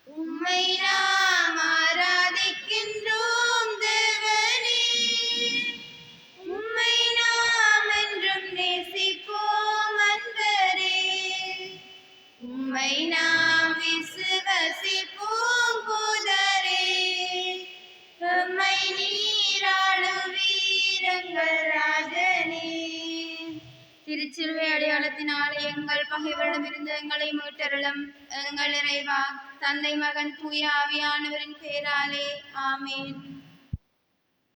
உம்மை நாம் ஆராதிக்கின்றோம் தேவனே, உம்மை நாம் என்றும் நேசிப்போம் அன்பரே. உம்மை நாம் விசுவசிப்போம் புதரே, எம்மை நீராளுவீர் எங்கள் ராஜனே. திருச்சிலுவை அடையாளத்தினாலே எங்கள் பகைவரிடமிருந்து எங்களை மீட்டருளும் எங்கள் இறைவா. தந்தை மகன் தூய ஆவியானவரின் பெயராலே ஆமென்.